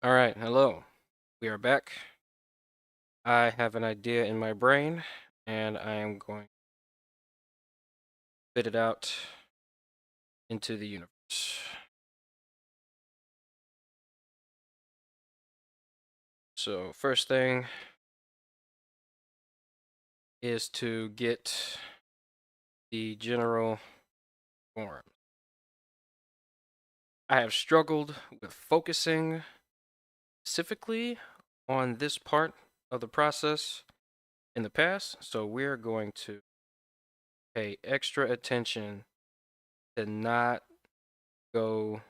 All right, hello. We are back. I have an idea in my brain, and I am going to spit it out into the universe. So, first thing is to get the general form. I have struggled with focusing specifically on this part of the process in the past, so we're going to pay extra attention to not go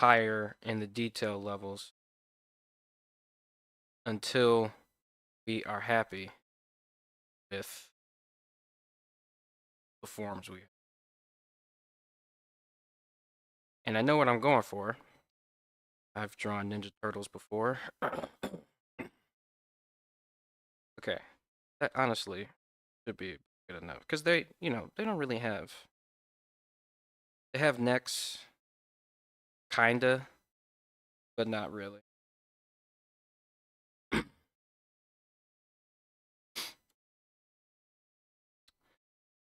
higher in the detail levels until we are happy with the forms we have. And I know what I'm going for. I've drawn Ninja Turtles before. Okay, that honestly should be good enough because they don't really have. They have necks, kinda, but not really.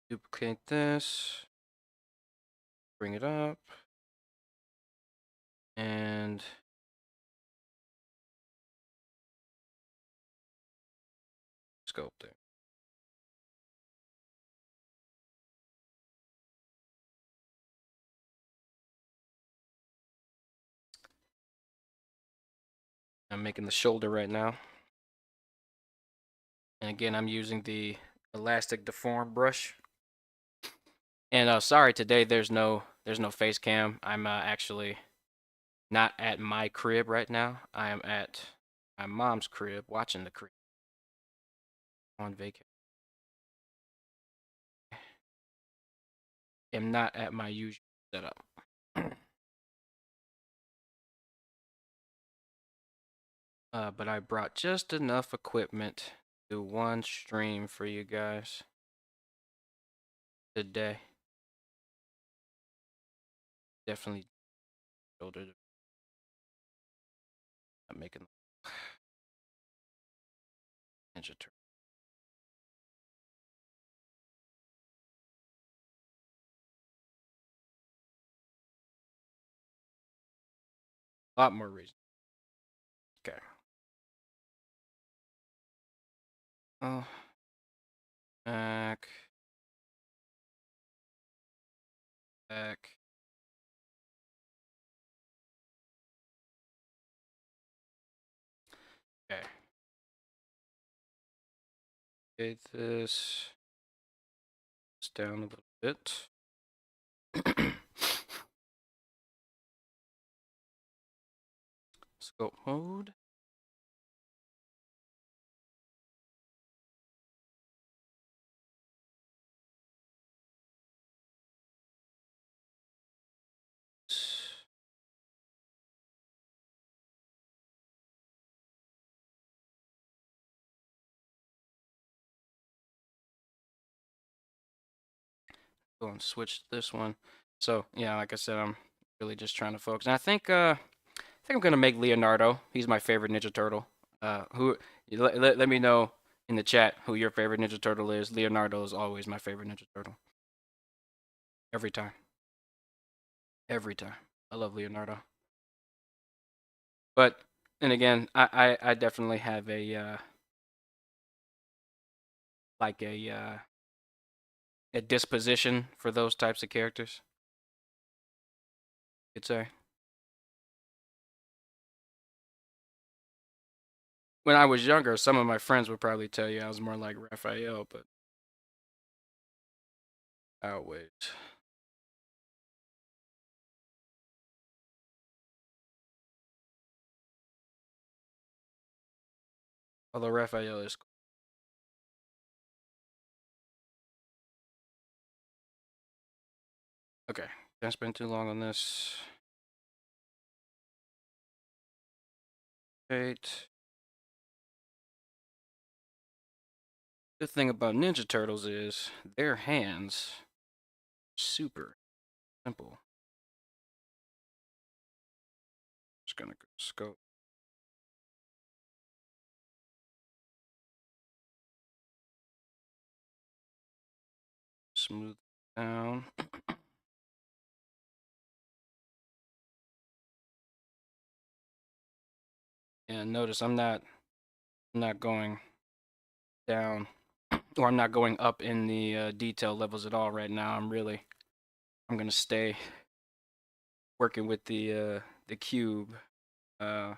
Duplicate this, bring it up, and sculpt it. I'm making the shoulder right now. And again, I'm using the elastic deform brush. And sorry, today there's no face cam. I'm actually not at my crib right now. I am at my mom's crib watching the crib on vacation. Am not at my usual setup. But I brought just enough equipment to do one stream for you guys today. Definitely shoulder. I'm making Ninja Turtle. A lot more reason. Okay. Oh, back, back. Okay. Take this down a little bit. Scope mode. Go and switch this one. So yeah, like I said, I'm really just trying to focus. And I think I'm gonna make Leonardo. He's my favorite Ninja Turtle. Who let me know in the chat who your favorite Ninja Turtle is. Leonardo is always my favorite Ninja Turtle. Every time. Every time. I love Leonardo. But and again, I definitely have like a disposition for those types of characters. You'd say. When I was younger, some of my friends would probably tell you I was more like Raphael, but I'll wait. Although Raphael is cool. Okay, can't spend too long on this. Eight. Good thing about Ninja Turtles is their hands super simple. gonna go scope. Smooth down. And notice I'm not going down, or I'm not going up in the detail levels at all right now. I'm gonna stay working with the cube, uh,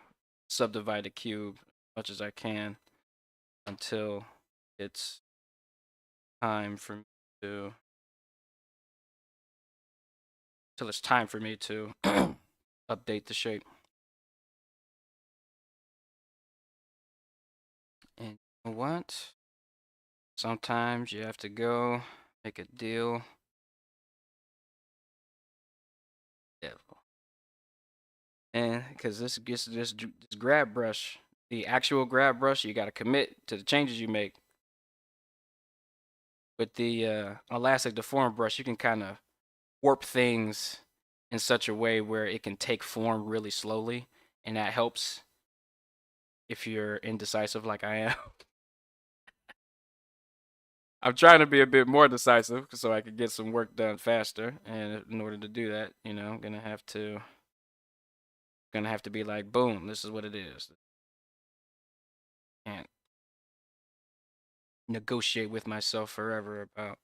subdivide the cube as much as I can until it's time for me to till it's time for me to update the shape. And you know what? Sometimes you have to go make a deal. Devil. And because this grab brush, the actual grab brush, you got to commit to the changes you make. With the elastic deform brush, you can kind of warp things in such a way where it can take form really slowly, and that helps if you're indecisive like I am. I'm trying to be a bit more decisive so I can get some work done faster, and in order to do that, you know, I'm gonna have to be like, boom, this is what it is. Can't negotiate with myself forever about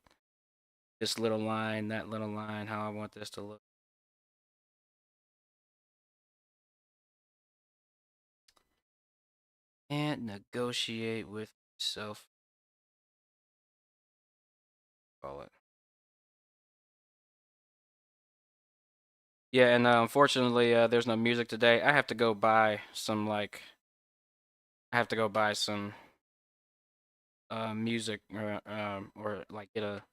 this little line, that little line, how I want this to look. Can't negotiate with myself. Call it. Yeah, and unfortunately, there's no music today. I have to go buy some I have to go buy some music or like get a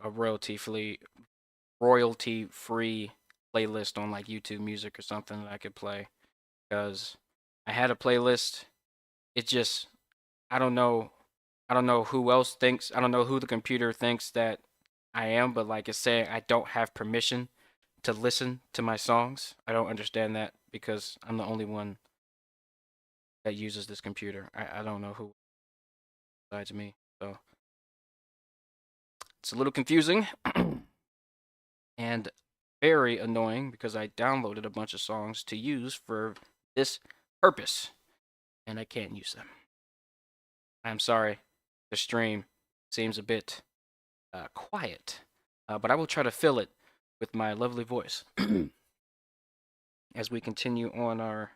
royalty free playlist on like YouTube Music or something that I could play, because I had a playlist. It just I don't know who else thinks, I don't know who the computer thinks that I am, but like it's saying I don't have permission to listen to my songs. I don't understand that because I'm the only one that uses this computer. I don't know who besides me. So it's a little confusing and very annoying because I downloaded a bunch of songs to use for this purpose and I can't use them. I'm sorry. The stream seems a bit quiet, but I will try to fill it with my lovely voice as we continue on our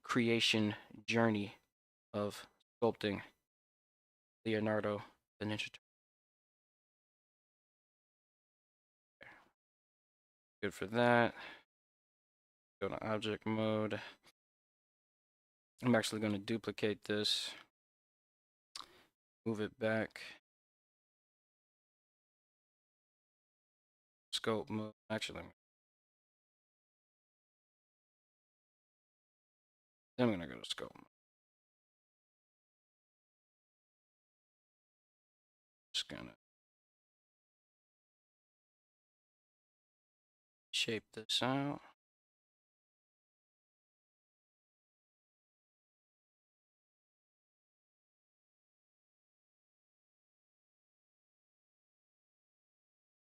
creation journey of sculpting Leonardo the Ninja Turtle. Good for that. Go to object mode. I'm actually going to duplicate this, move it back. Scope mode. Actually, then I'm going to go to scope mode. Just going to shape this out.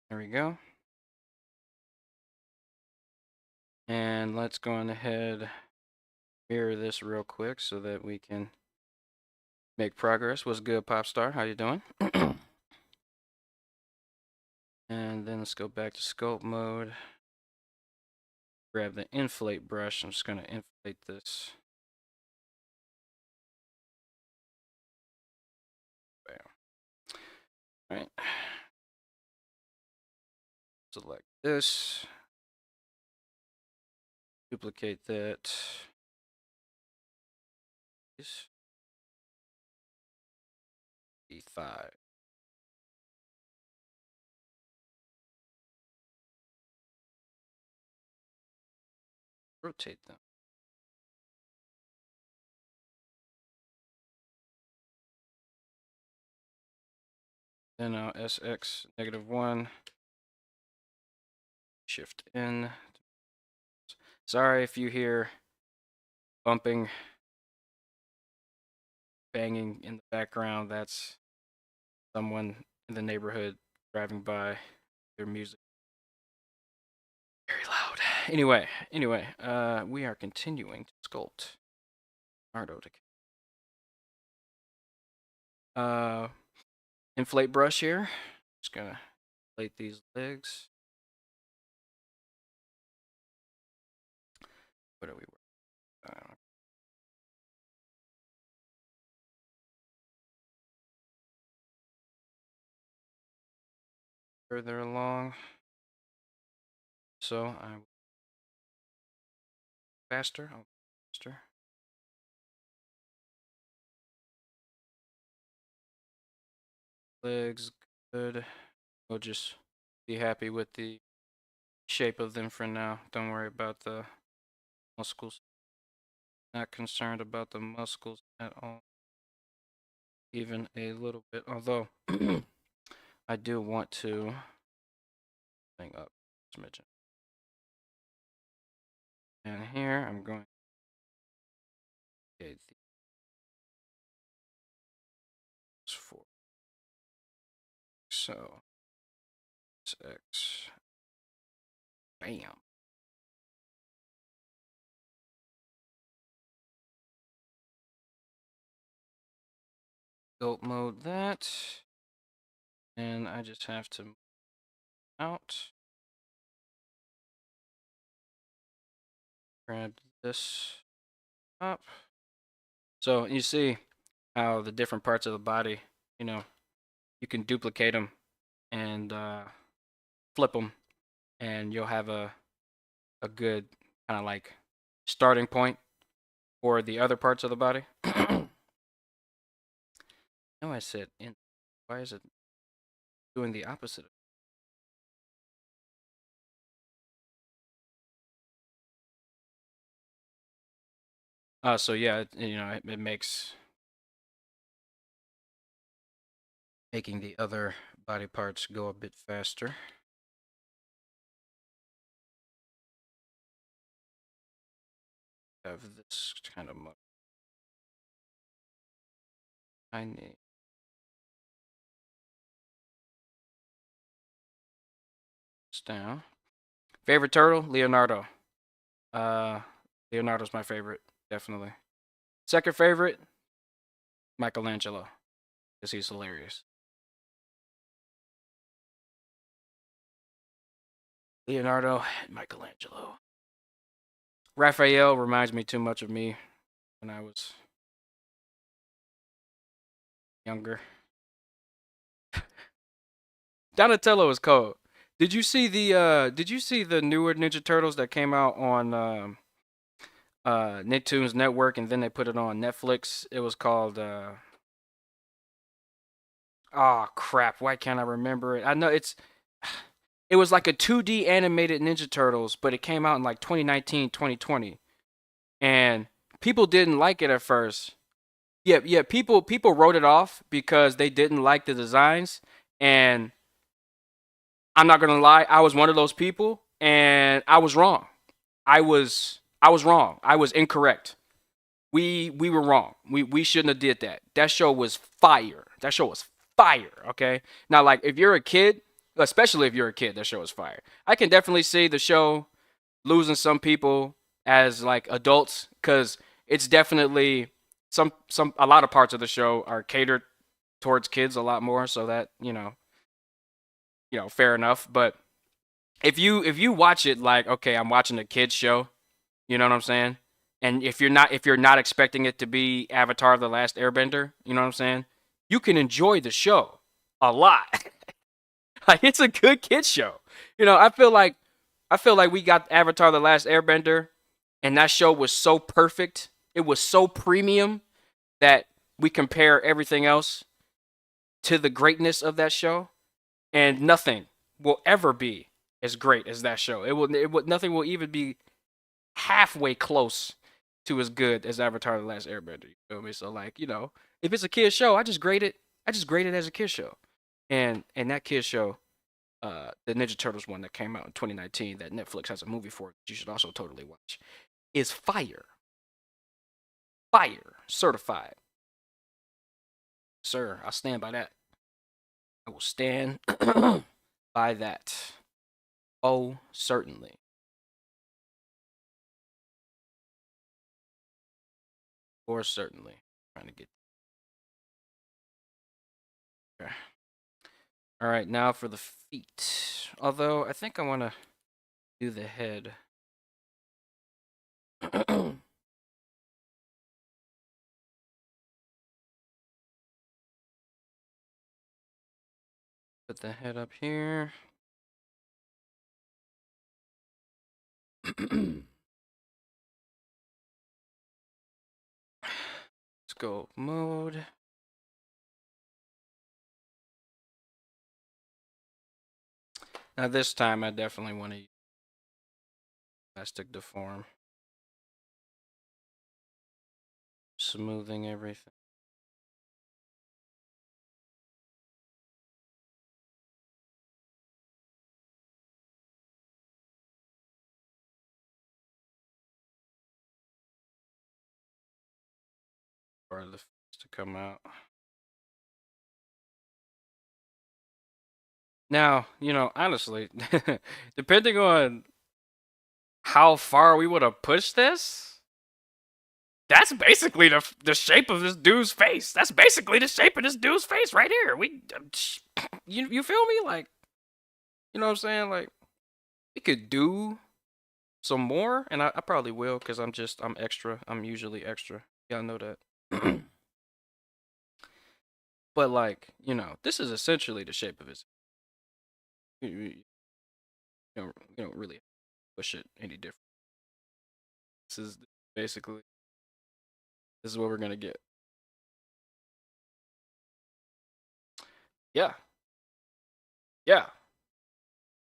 There we go. And let's go on ahead, mirror this real quick so that we can make progress. What's good, Popstar? How you doing? And then let's go back to sculpt mode. Grab the inflate brush. I'm just going to inflate this. Bam. All right. Select this. Duplicate that. E5. Rotate them. Then now SX -1. Shift N. Sorry if you hear bumping, banging in the background. That's someone in the neighborhood driving by. Their music very loud. Anyway, we are continuing to sculpt Leonardo. Inflate brush here. Just gonna inflate these legs. What are we? Further along. So I'm faster. Oh, faster. Legs good. We'll just be happy with the shape of them for now. Don't worry about the muscles. Not concerned about the muscles at all. Even a little bit. Although I do want to bring up smidgen. And here I'm going to get these 4. So X. Bam. Sculpt mode that. And I just have to move out. Grab this up. So you see how the different parts of the body, you can duplicate them and flip them, and you'll have a good kind of like starting point for the other parts of the body. No, I said in. Why is it doing the opposite? So yeah, it makes making the other body parts go a bit faster. Have this kind of I need this down. Favorite turtle, Leonardo. Uh, Leonardo's my favorite, definitely. Second favorite, Michelangelo, because he's hilarious. Leonardo and Michelangelo. Raphael reminds me too much of me when I was younger. Donatello is cold. Did you see the newer Ninja Turtles that came out on Nicktoons Network, and then they put it on Netflix? It was called oh crap, why can't I remember it? I know it was like a 2D animated Ninja Turtles, but it came out in like 2019, 2020. And people didn't like it at first. Yeah, people wrote it off because they didn't like the designs, and I'm not gonna lie, I was one of those people, and I was wrong. I was wrong. I was incorrect. We were wrong. We shouldn't have did that. That show was fire. That show was fire. Okay. Now, like if you're a kid, especially if you're a kid, that show is fire. I can definitely see the show losing some people as like adults because it's definitely some a lot of parts of the show are catered towards kids a lot more. So that fair enough. But if you watch it like, okay, I'm watching a kids show, you know what I'm saying? And if you're not expecting it to be Avatar: The Last Airbender, you know what I'm saying? You can enjoy the show a lot. Like it's a good kids show. I feel like we got Avatar: The Last Airbender, and that show was so perfect. It was so premium that we compare everything else to the greatness of that show, and nothing will ever be as great as that show. Nothing will even be halfway close to as good as Avatar: The Last Airbender. You feel me? So like, if it's a kid show, I just grade it. I just grade it as a kid show, and that kid show the Ninja Turtles one that came out in 2019 that Netflix has a movie for, you should also totally watch, is fire. Fire. Certified. Sir, I stand by that. I will stand by that. Oh, certainly. Or certainly. Trying to get. Okay. All right, now for the feet. Although I think I want to do the head. Put the head up here. Scope mode. Now this time I definitely want to use plastic deform. Smoothing everything. For the face to come out. Now, you know, honestly, depending on how far we would have pushed this, that's basically the shape of this dude's face. That's basically the shape of this dude's face right here. You feel me? Like, you know what I'm saying? Like, we could do some more, and I probably will, because I'm extra. I'm usually extra. Y'all know that. But like, you know, this is essentially the shape of his. You don't really push it any different. This is basically this is what we're gonna get. Yeah, yeah,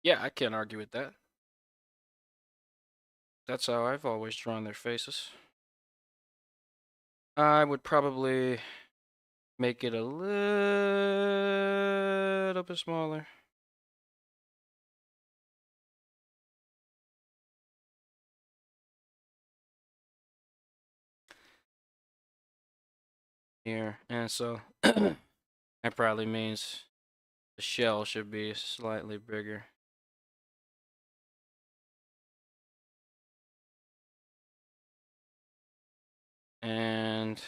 yeah. I can't argue with that. That's how I've always drawn their faces. I would probably make it a little bit smaller. Here, and so that probably means the shell should be slightly bigger. And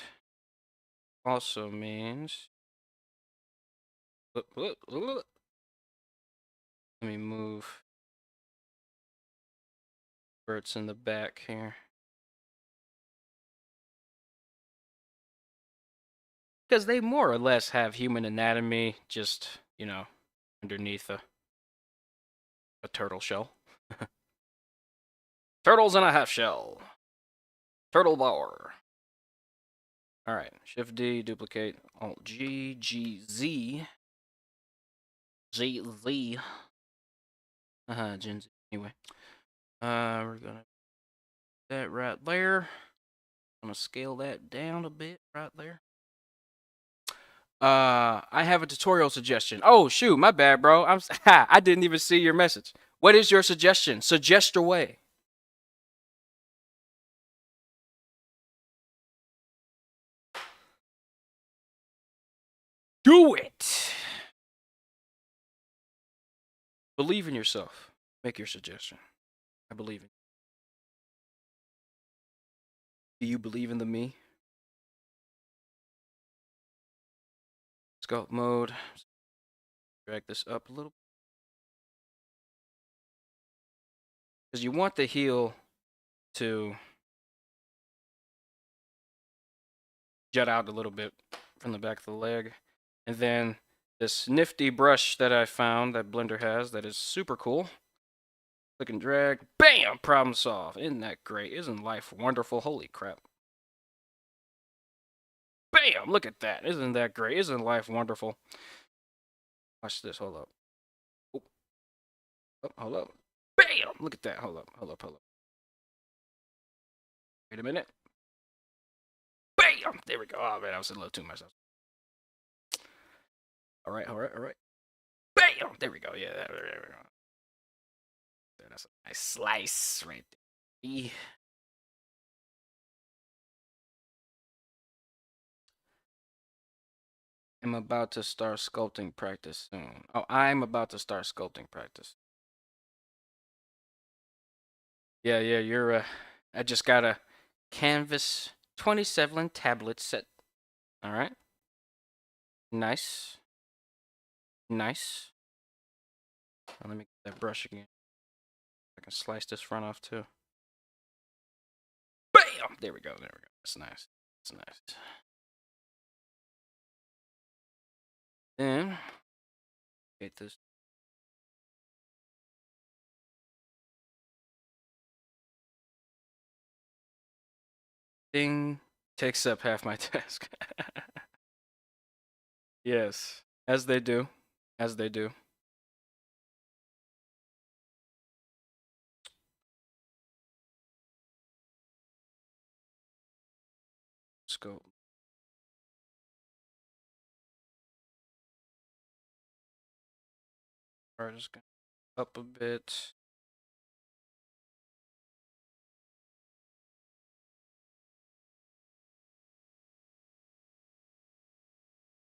also means let me move where it's in the back here. Because they more or less have human anatomy, just, you know, underneath a turtle shell. Turtles in a half shell. Turtle bar. All right, Shift D, duplicate, Alt G, G, Z. Z, Z. Gen Z. Anyway, we're gonna put that right there. I'm gonna scale that down a bit right there. I have a tutorial suggestion. Oh shoot, my bad, bro. I didn't even see your message. What is your suggestion? Suggest your way. Do it. Believe in yourself. Make your suggestion. I believe in you. Do you believe in the me? Sculpt mode. Drag this up a little. Because you want the heel to jut out a little bit from the back of the leg. And then this nifty brush that I found that Blender has that is super cool. Click and drag. Bam! Problem solved. Isn't that great? Isn't life wonderful? Holy crap. Bam! Look at that. Isn't that great? Isn't life wonderful? Watch this. Hold up. Oh, hold up. Bam! Look at that. Hold up. Hold up. Hold up. Wait a minute. Bam! There we go. Oh, man. I was a little too much. All right. All right. All right. Bam! There we go. Yeah, there we go. That's a nice slice right there. I'm about to start sculpting practice soon. Oh, I'm about to start sculpting practice. Yeah, yeah, I just got a Canvas 27 tablet set. All right. Nice. Nice. Let me get that brush again. I can slice this front off too. Bam! There we go. There we go. That's nice. That's nice. Then get this. Thing takes up half my task. Yes, as they do. As they do. Scope. Just going up a bit.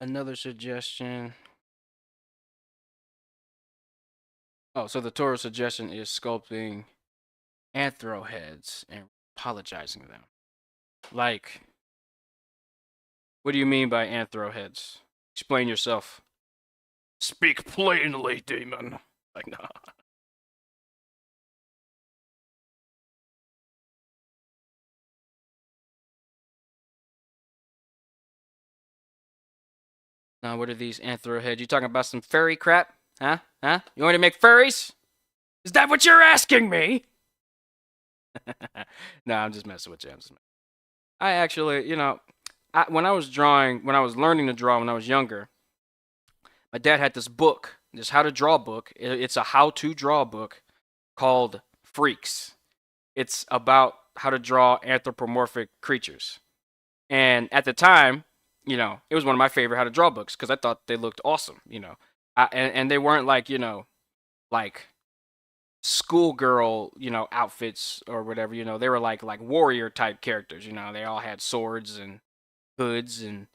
Another suggestion. Oh, so the Toro suggestion is sculpting anthro heads and apologizing them. Like, what do you mean by anthro heads? Explain yourself. Speak plainly, demon. Like, no. Now, what are these anthro heads? You talking about some furry crap? Huh? Huh? You want to make furries? Is that what you're asking me? No, I'm just messing with you. I actually, when I was drawing, when I was learning to draw when I was younger, my dad had this book, this how to draw book. It's a how to draw book called Freaks. It's about how to draw anthropomorphic creatures. And at the time, it was one of my favorite how to draw books because I thought they looked awesome, and they weren't like, like schoolgirl, outfits or whatever, they were like warrior type characters, they all had swords and hoods and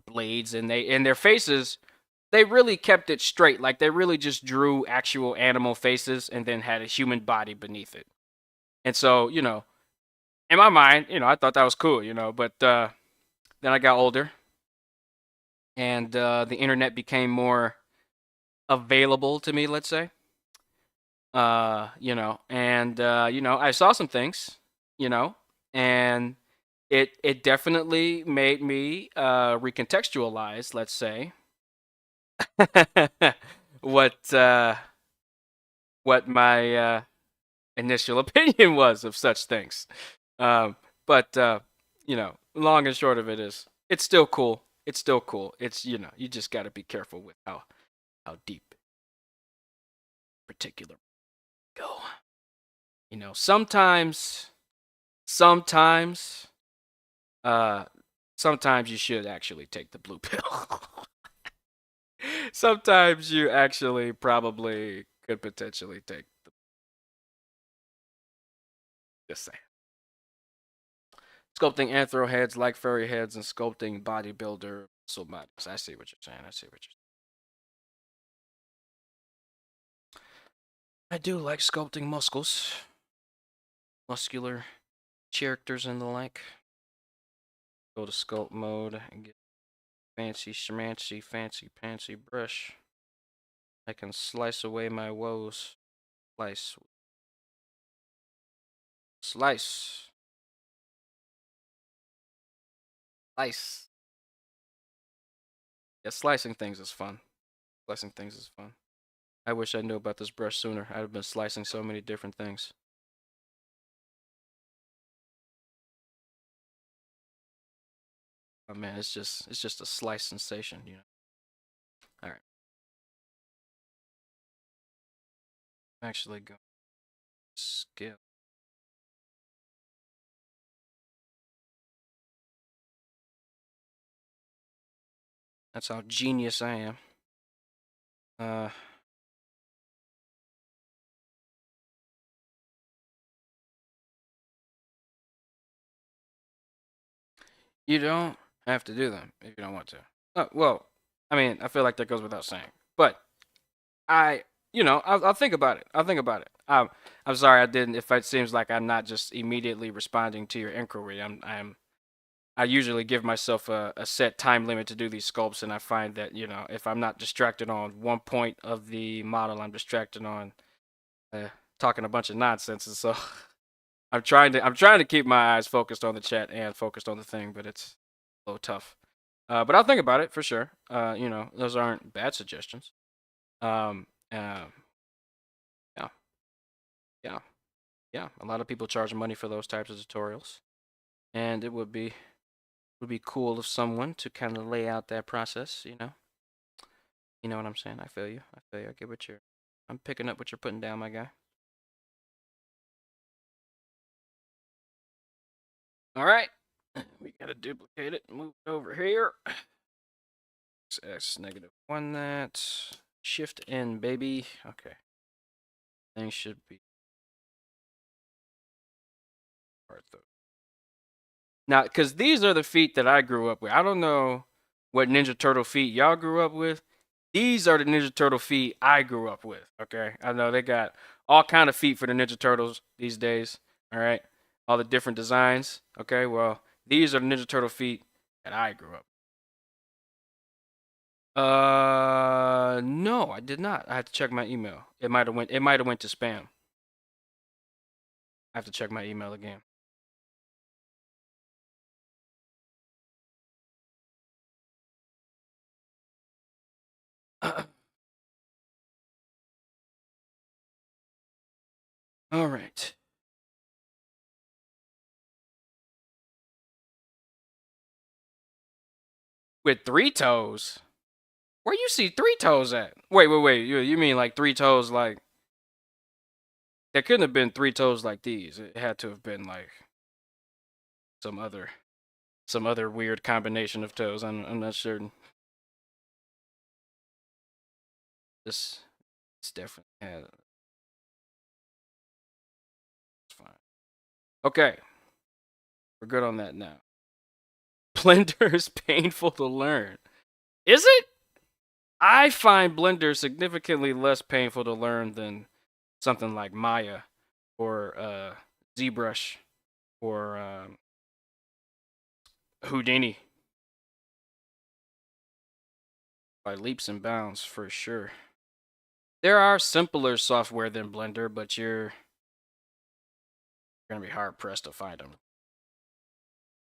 blades, and their faces, they really kept it straight. Like they really just drew actual animal faces and then had a human body beneath it. And so, in my mind, I thought that was cool, but then I got older and the internet became more available to me, let's say. And I saw some things, you know, and it definitely made me recontextualize, let's say, what what my initial opinion was of such things. But long and short of it is, it's still cool. It's still cool. It's you just got to be careful with how deep particular go. Sometimes, uh, sometimes you should actually take the blue pill. Sometimes you actually probably could potentially take the just saying. Sculpting anthro heads like furry heads and sculpting bodybuilder muscle bodies. I see what you're saying. I see what you're saying. I do like sculpting muscles, muscular characters and the like. Go to sculpt mode and get fancy schmancy fancy pantsy brush. I can slice away my woes. Slice. Slice. Slice. Yeah, slicing things is fun. Slicing things is fun. I wish I knew about this brush sooner. I'd have been slicing so many different things. Oh man, it's just a slice sensation. All right. Actually go scale. That's how genius I am. You don't have to do them if you don't want to. Well, I mean, I feel like that goes without saying. But I'll think about it. I'll think about it. I'm sorry I didn't. If it seems like I'm not just immediately responding to your inquiry, I usually give myself a set time limit to do these sculpts, and I find that if I'm not distracted on one point of the model, I'm distracted on uh, talking a bunch of nonsense. And so I'm trying to keep my eyes focused on the chat and focused on the thing, but it's a little tough. But I'll think about it for sure. Those aren't bad suggestions. Um, uh, yeah, yeah, yeah. A lot of people charge money for those types of tutorials, and it would be cool of someone to kind of lay out that process. You know what I'm saying? I feel you. I feel you. I get what you're. I'm picking up what you're putting down, my guy. All right, we gotta duplicate it. Move it over here. X -1 that. Shift N, baby. Okay. Things should be hard though. Now, because these are the feet that I grew up with. I don't know what Ninja Turtle feet y'all grew up with. These are the Ninja Turtle feet I grew up with. Okay. I know they got all kind of feet for the Ninja Turtles these days. All right. All the different designs. Okay. Well, these are the Ninja Turtle feet that I grew up. No, I did not. I had to check my email. It might have went to spam. I have to check my email again. All right. With three toes? Where you see three toes at? Wait. You mean like three toes like there couldn't have been three toes like these. It had to have been like some other some other weird combination of toes. I'm not sure. This it's definitely had it's fine. Okay. We're good on that now. Blender is painful to learn. Is it? I find Blender significantly less painful to learn than something like Maya or ZBrush or Houdini. By leaps and bounds, for sure. There are simpler software than Blender, but you're gonna be hard pressed to find them.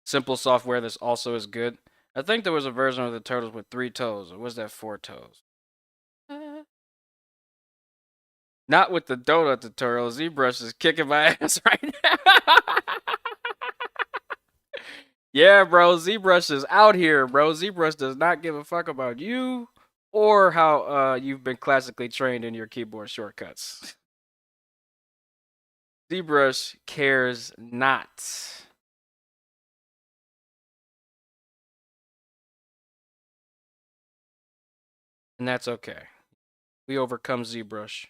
Simple software that's also as good. I think there was a version of the turtles with three toes, or was that four toes? Not with the donut tutorial. ZBrush is kicking my ass right now. Yeah, bro. ZBrush is out here, bro. ZBrush does not give a fuck about you or how you've been classically trained in your keyboard shortcuts. ZBrush cares not. And that's okay. We overcome ZBrush.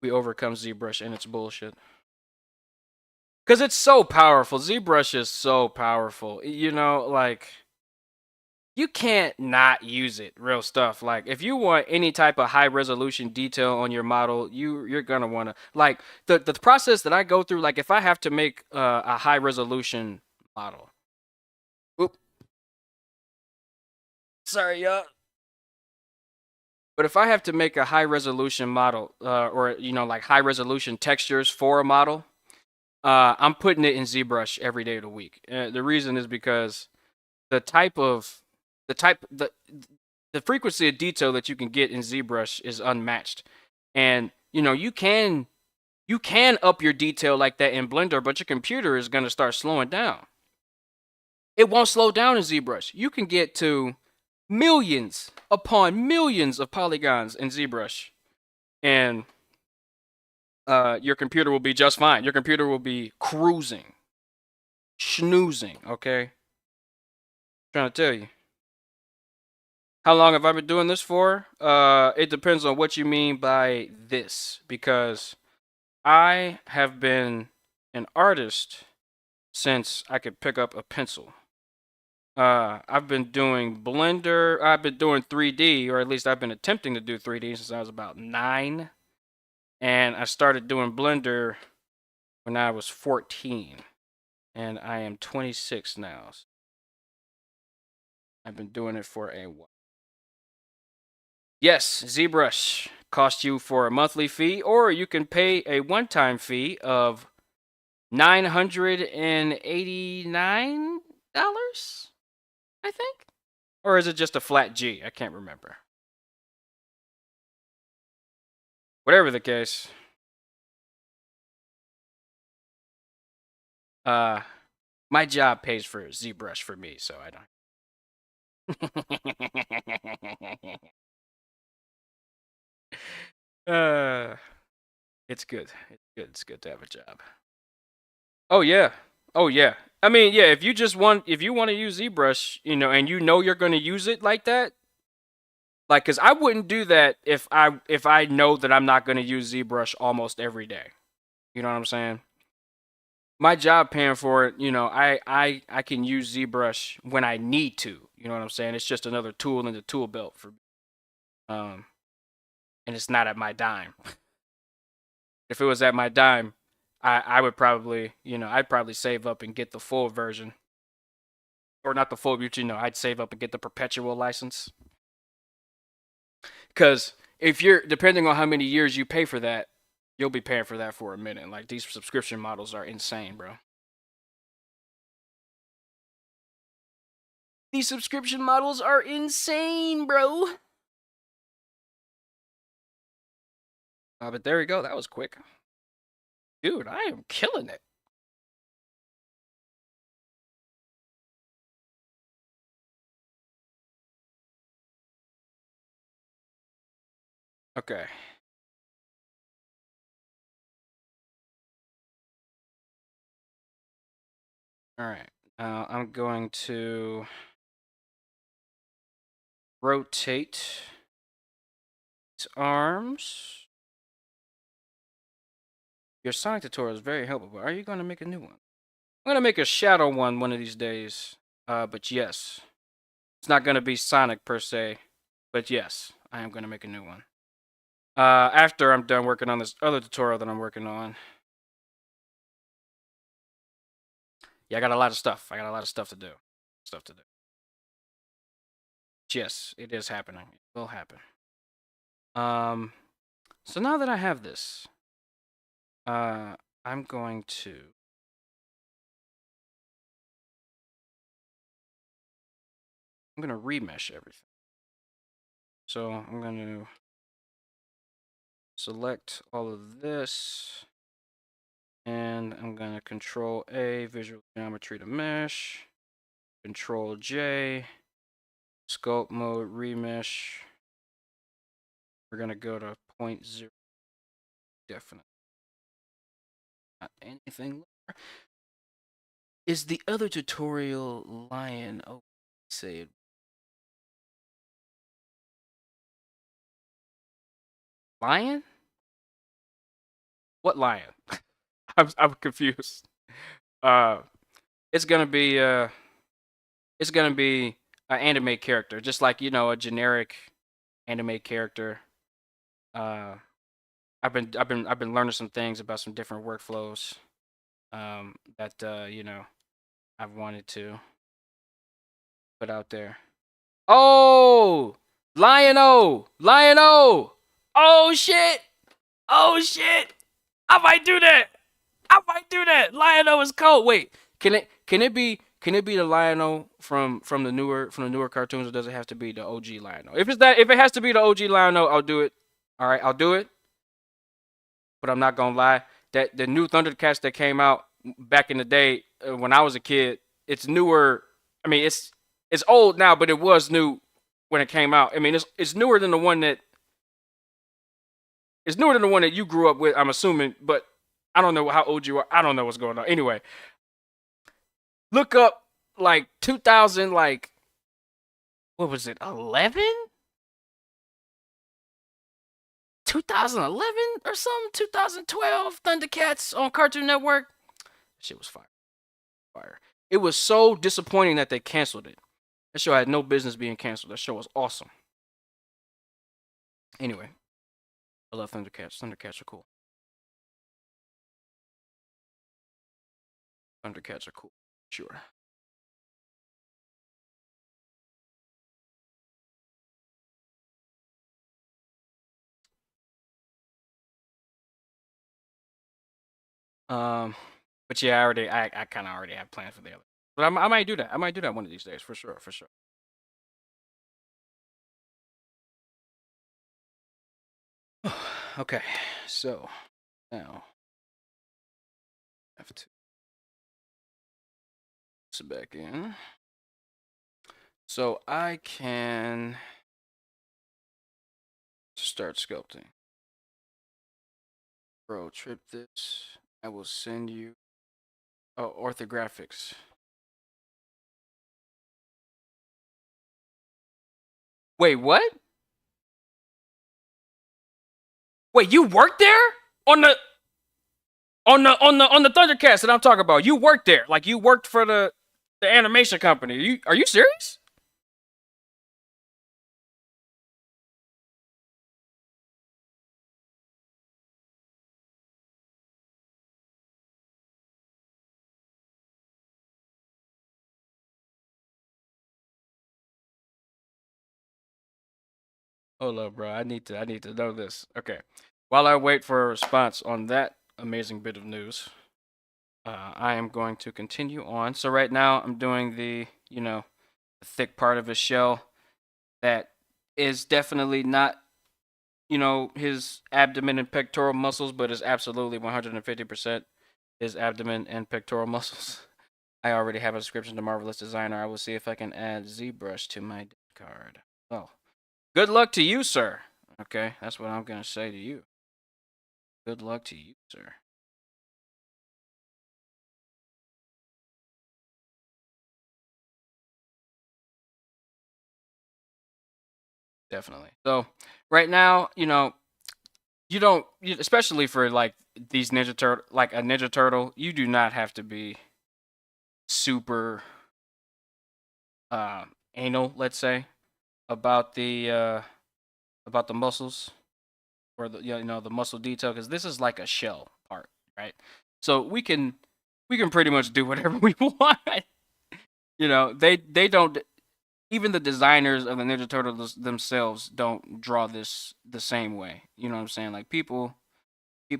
We overcome ZBrush and its bullshit. Because it's so powerful. ZBrush is so powerful. Like, you can't not use it. Real stuff. Like, if you want any type of high resolution detail on your model, you're gonna wanna like the process that I go through. Like, if I have to make a high resolution model. Oop. Sorry, y'all. But if I have to make a high resolution model, or like high resolution textures for a model, I'm putting it in ZBrush every day of the week. The reason is because the type of the type the frequency of detail that you can get in ZBrush is unmatched. And you can up your detail like that in Blender, but your computer is going to start slowing down. It won't slow down in ZBrush. You can get to millions upon millions of polygons in ZBrush, and your computer will be just fine. Your computer will be cruising, schnoozing. Okay, trying to tell you. How long have I been doing this for? It depends on what you mean by this, because I have been an artist since I could pick up a pencil. I've been doing Blender. I've been doing 3D, or at least I've been attempting to do 3D since I was about 9. And I started doing Blender when I was 14. And I am 26 now. So I've been doing it for a while. Yes, ZBrush costs you for a monthly fee, or you can pay a one-time fee of $989, I think? Or is it just a flat G? I can't remember. Whatever the case. My job pays for ZBrush for me, so I don't. uh, it's good. It's good. It's good to have a job. Oh yeah. Oh yeah. I mean, yeah. If you want to use ZBrush, and you know you're going to use it like that, like, cause I wouldn't do that if I know that I'm not going to use ZBrush almost every day. You know what I'm saying? My job paying for it, I can use ZBrush when I need to. You know what I'm saying? It's just another tool in the tool belt for me. Um, and it's not at my dime. If it was at my dime, I would probably, I'd probably save up and get the full version. Or not the full, but I'd save up and get the perpetual license. Because if you're, depending on how many years you pay for that, you'll be paying for that for a minute. Like, these subscription models are insane, bro. These subscription models are insane, bro. But there we go. That was quick. Dude, I am killing it. Okay. All right. I'm going to rotate its arms. Your Sonic tutorial is very helpful, but are you going to make a new one? I'm going to make a shadow one of these days. But yes. It's not going to be Sonic per se. But yes, I am going to make a new one. After I'm done working on this other tutorial that I'm working on. Yeah, I got a lot of stuff. I got a lot of stuff to do. Yes, it is happening. It will happen. So now that I have this, I'm going to remesh everything. So I'm going to select all of this, and I'm going to Control A, Visual Geometry to Mesh, Control J, Sculpt Mode, Remesh. We're going to go to 0.0, definitely. Not anything more. Is the other tutorial Lion? Oh, say it. Lion? What lion? I'm confused. It's gonna be an anime character, just like a generic anime character. I've been learning some things about some different workflows that I've wanted to put out there. Oh, Lion-O! Oh shit! Oh shit! I might do that. Lion-O is cold. Wait, can it be the Lion-O from the newer cartoons, or does it have to be the OG Lion-O? If it has to be the OG Lion-O, I'll do it. All right, I'll do it. But I'm not gonna lie, that the new Thundercats that came out back in the day when I was a kid, it's newer. I mean, it's old now, but it was new when it came out. I mean, it's newer than the one that you grew up with, I'm assuming, but I don't know how old you are. I don't know what's going on. Anyway, look up like 2000, like, what was it, 11? 2011 or something, 2012 Thundercats on Cartoon Network. That shit was fire. Fire. It was so disappointing that they canceled it. That show had no business being canceled. That show was awesome. Anyway, I love Thundercats. Thundercats are cool. Thundercats are cool. Sure. But yeah, I kind of already have plans for the other. But I might do that. I might do that one of these days for sure. For sure. Okay, so now I have to sit back in. So I can start sculpting. Bro, trip this. I will send you. Oh, orthographics. Wait, what? Wait, you worked there on the Thundercats that I'm talking about? You worked there, like you worked for the animation company. Are you serious? Hold up, bro. I need to know this. Okay. While I wait for a response on that amazing bit of news, I am going to continue on. So right now I'm doing the thick part of his shell that is definitely not his abdomen and pectoral muscles, but is absolutely 150% his abdomen and pectoral muscles. I already have a description to Marvelous Designer. I will see if I can add ZBrush to my card. Oh, good luck to you, sir. Okay, that's what I'm gonna say to you. Good luck to you, sir. Definitely. So right now, you don't, especially for like these Ninja Turtle, like a Ninja Turtle, you do not have to be super anal, let's say, about the muscles or the muscle detail, because this is like a shell part, right? So we can pretty much do whatever we want. They don't, even the designers of the Ninja Turtles themselves don't draw this the same way. You know what I'm saying? Like people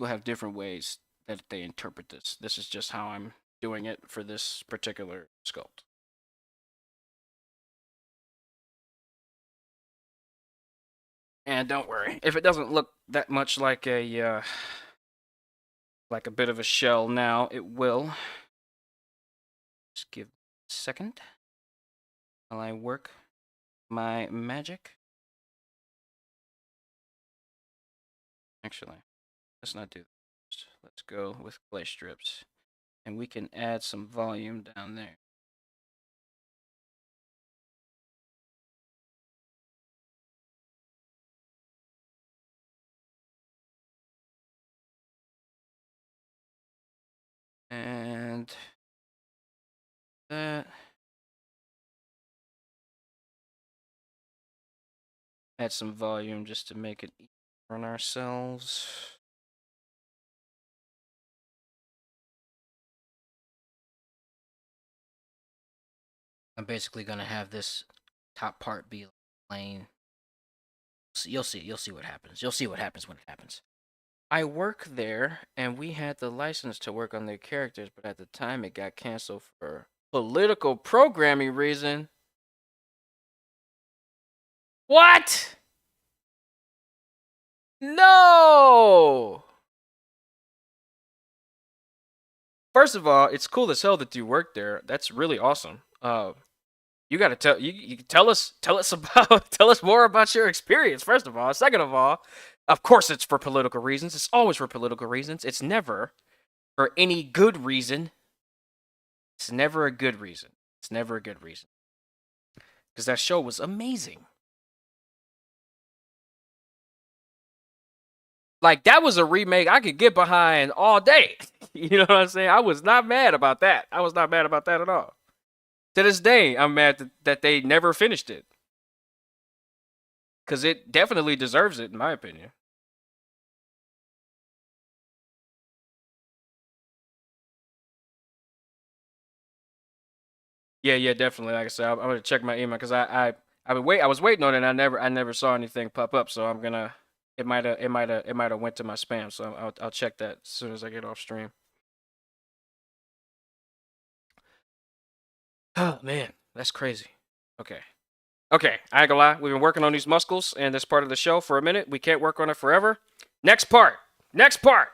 have different ways that they interpret this. This is just how I'm doing it for this particular sculpt. And don't worry, if it doesn't look that much like a bit of a shell now, it will. Just give a second while I work my magic. Actually, let's not do that. Let's go with clay strips. And we can add some volume down there. And that. Add some volume just to make it easier on ourselves. I'm basically gonna have this top part be plain. So you'll see what happens. You'll see what happens when it happens. I work there, and we had the license to work on their characters, but at the time it got canceled for political programming reason. What? No! First of all, it's cool as hell that you work there. That's really awesome. You gotta you tell us about tell us more about your experience. First of all, second of course, it's for political reasons. It's always for political reasons. It's never for any good reason. It's never a good reason. It's never a good reason. Because that show was amazing. Like that was a remake I could get behind all day. You know what I'm saying? I was not mad about that. I was not mad about that at all. To this day, I'm mad that they never finished it because it definitely deserves it, in my opinion. Yeah, yeah, definitely. Like I said, I'm gonna check my email because I was waiting on it. And I never saw anything pop up. So I'm gonna. It might have went to my spam. So I'll check that as soon as I get off stream. Oh man, that's crazy. Okay. Okay, I ain't gonna lie. We've been working on these muscles and this part of the show for a minute. We can't work on it forever. Next part. Next part.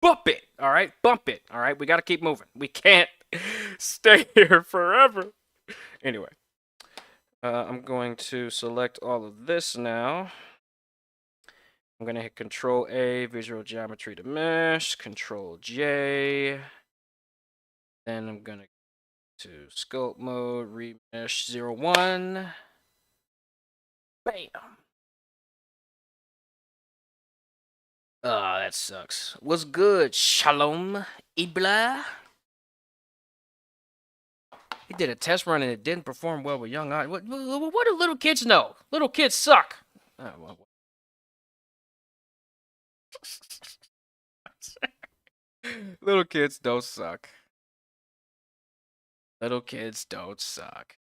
Bump it. All right. Bump it. All right. We got to keep moving. We can't stay here forever. Anyway, I'm going to select all of this now. I'm going to hit Control A, Visual Geometry to Mesh, Control J. Then I'm going to Sculpt Mode, Remesh 01. Bam. Oh, that sucks. What's good? Shalom, Ibla. He did a test run and it didn't perform well with young eyes. What do little kids know? Little kids suck. Oh, well. Little kids don't suck. Little kids don't suck.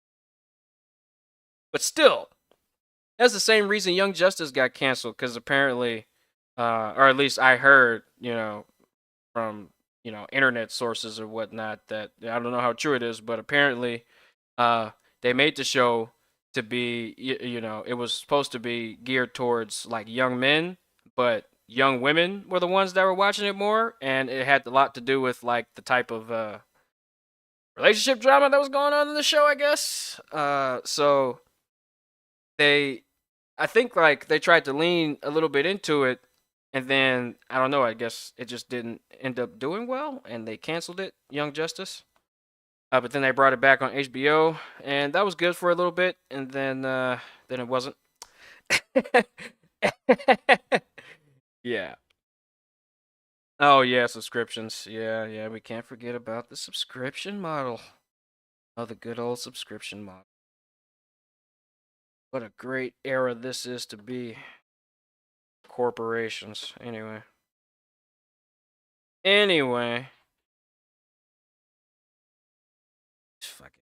But still, that's the same reason Young Justice got canceled, because apparently, or at least I heard, from, internet sources or whatnot, that I don't know how true it is, but apparently, they made the show to be, it was supposed to be geared towards like young men, but young women were the ones that were watching it more, and it had a lot to do with like the type of relationship drama that was going on in the show, I guess. So they, I think like they tried to lean a little bit into it, and then I don't know. I guess it just didn't end up doing well, and they canceled it. Young Justice. But then they brought it back on HBO, and that was good for a little bit, and then it wasn't. Yeah. Oh yeah, subscriptions. Yeah, yeah. We can't forget about the subscription model. Oh, the good old subscription model. What a great era this is to be. Corporations. Anyway. Anyway. Fuck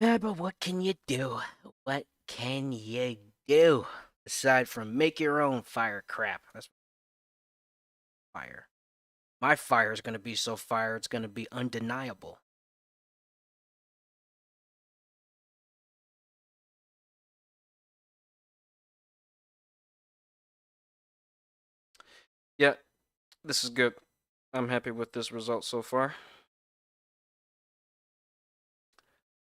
it. But what can you do? What can you do? Aside from make your own fire crap. That's fire. My fire is going to be so fire, it's going to be undeniable. Yeah, this is good. I'm happy with this result so far.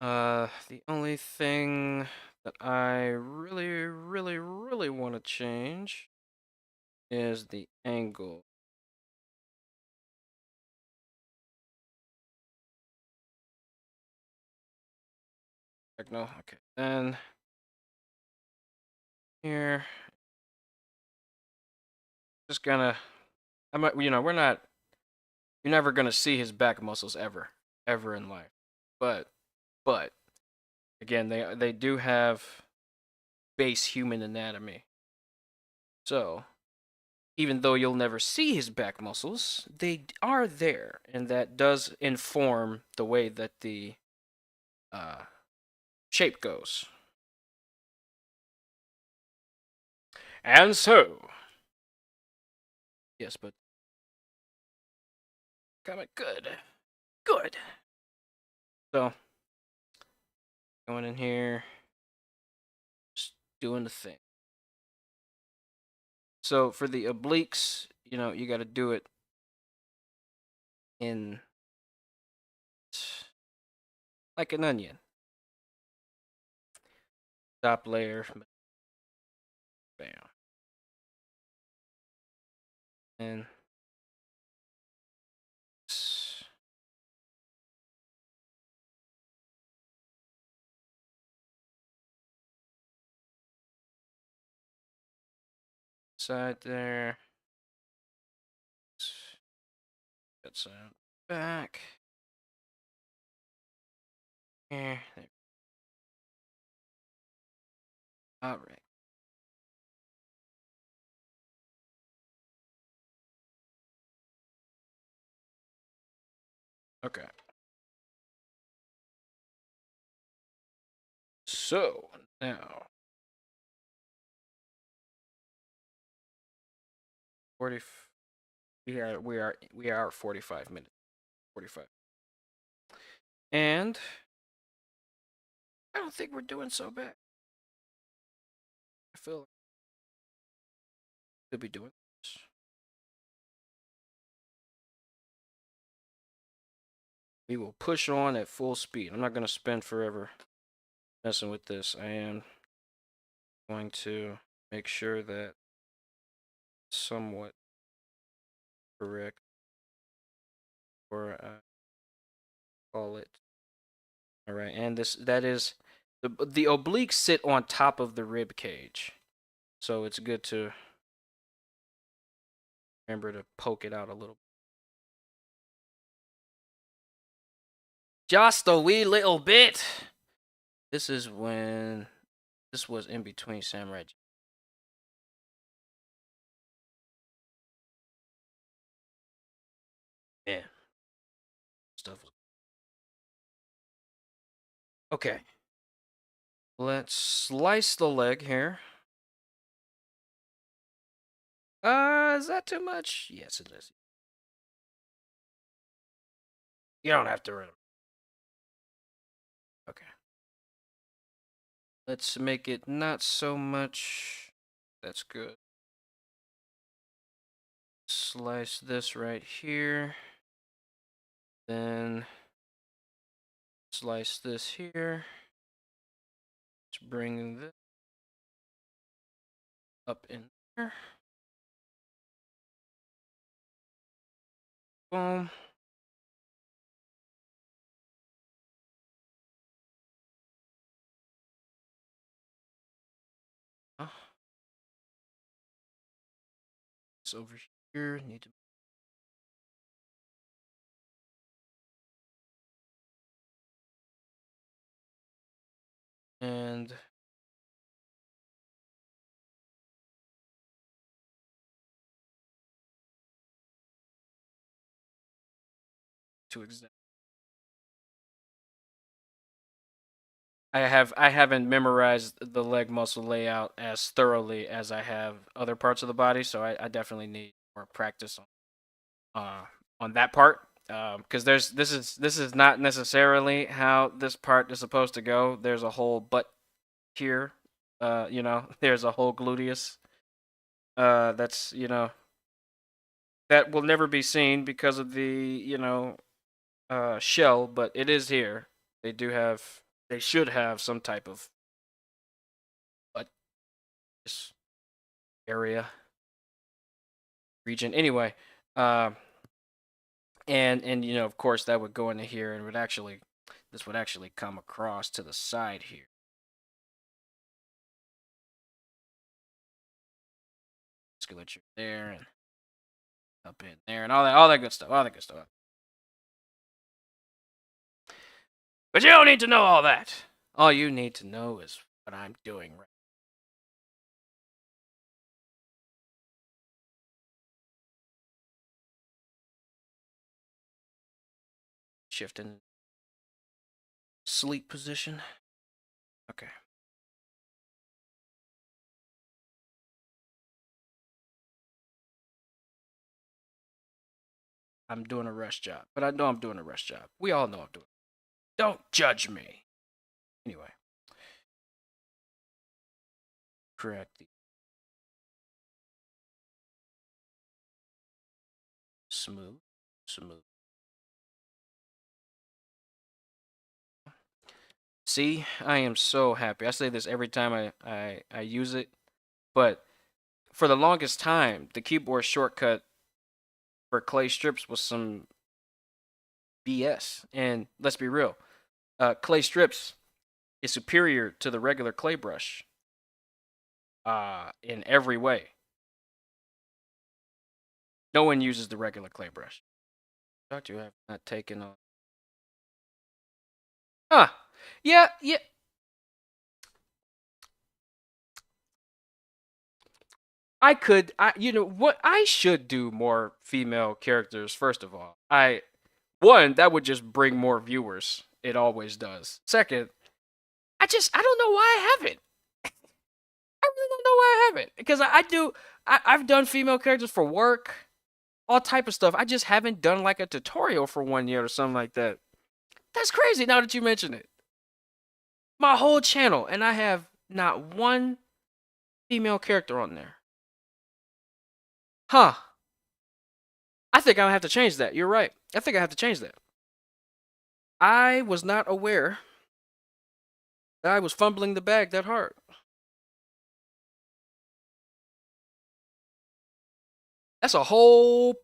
The only thing that I really, really, really want to change is the angle. No, okay. Then here, just gonna. We're not. You're never gonna see his back muscles ever in life. But again, they do have base human anatomy. So even though you'll never see his back muscles, they are there, and that does inform the way that the uh, shape goes. And so, yes, but comment good, good. So going in here, just doing the thing. So for the obliques, you got to do it in like an onion. Top layer, bam, and side there. That side back. Here. There. All right. Okay. So now 40. We are 45 minutes. 45. And I don't think we're doing so bad. I feel like we could be doing this. We will push on at full speed. I'm not going to spend forever messing with this. I am going to make sure that somewhat correct, or I call it. All right, and that is the obliques sit on top of the rib cage, so it's good to remember to poke it out a little. Just a wee little bit. This is when this was in between Samurai. Yeah. Stuff. Okay. Let's slice the leg here. Is that too much? Yes, it is. You don't have to run. Okay. Let's make it not so much. That's good. Slice this right here. Then slice this here. Let's bring this up in there. Boom. It's over here. Need to. And to exact. I haven't memorized the leg muscle layout as thoroughly as I have other parts of the body, so I definitely need more practice on that part. Because this is not necessarily how this part is supposed to go. There's a whole butt here. There's a whole gluteus. That's that will never be seen because of the shell, but it is here. They should have some type of butt this area region. Anyway, and of course that would go into here and this would actually come across to the side here. Musculature there and up in there and all that good stuff. But you don't need to know all that. All you need to know is what I'm doing right. Shifting sleep position. Okay. I'm doing a rush job, but I know I'm doing a rush job. We all know I'm doing. Don't judge me. Anyway. Correct. Smooth. See, I am so happy. I say this every time I use it, but for the longest time, the keyboard shortcut for clay strips was some BS. And let's be real, clay strips is superior to the regular clay brush in every way. No one uses the regular clay brush. Doctor, you have not taken on. Huh. Yeah, yeah. You know what? I should do more female characters, first of all. One, that would just bring more viewers. It always does. Second, I don't know why I haven't. I really don't know why I haven't. Because I've done female characters for work, all type of stuff. I just haven't done like a tutorial for one yet or something like that. That's crazy now that you mention it. My whole channel, and I have not one female character on there. Huh. I think I have to change that. You're right. I think I have to change that. I was not aware that I was fumbling the bag that hard. That's a whole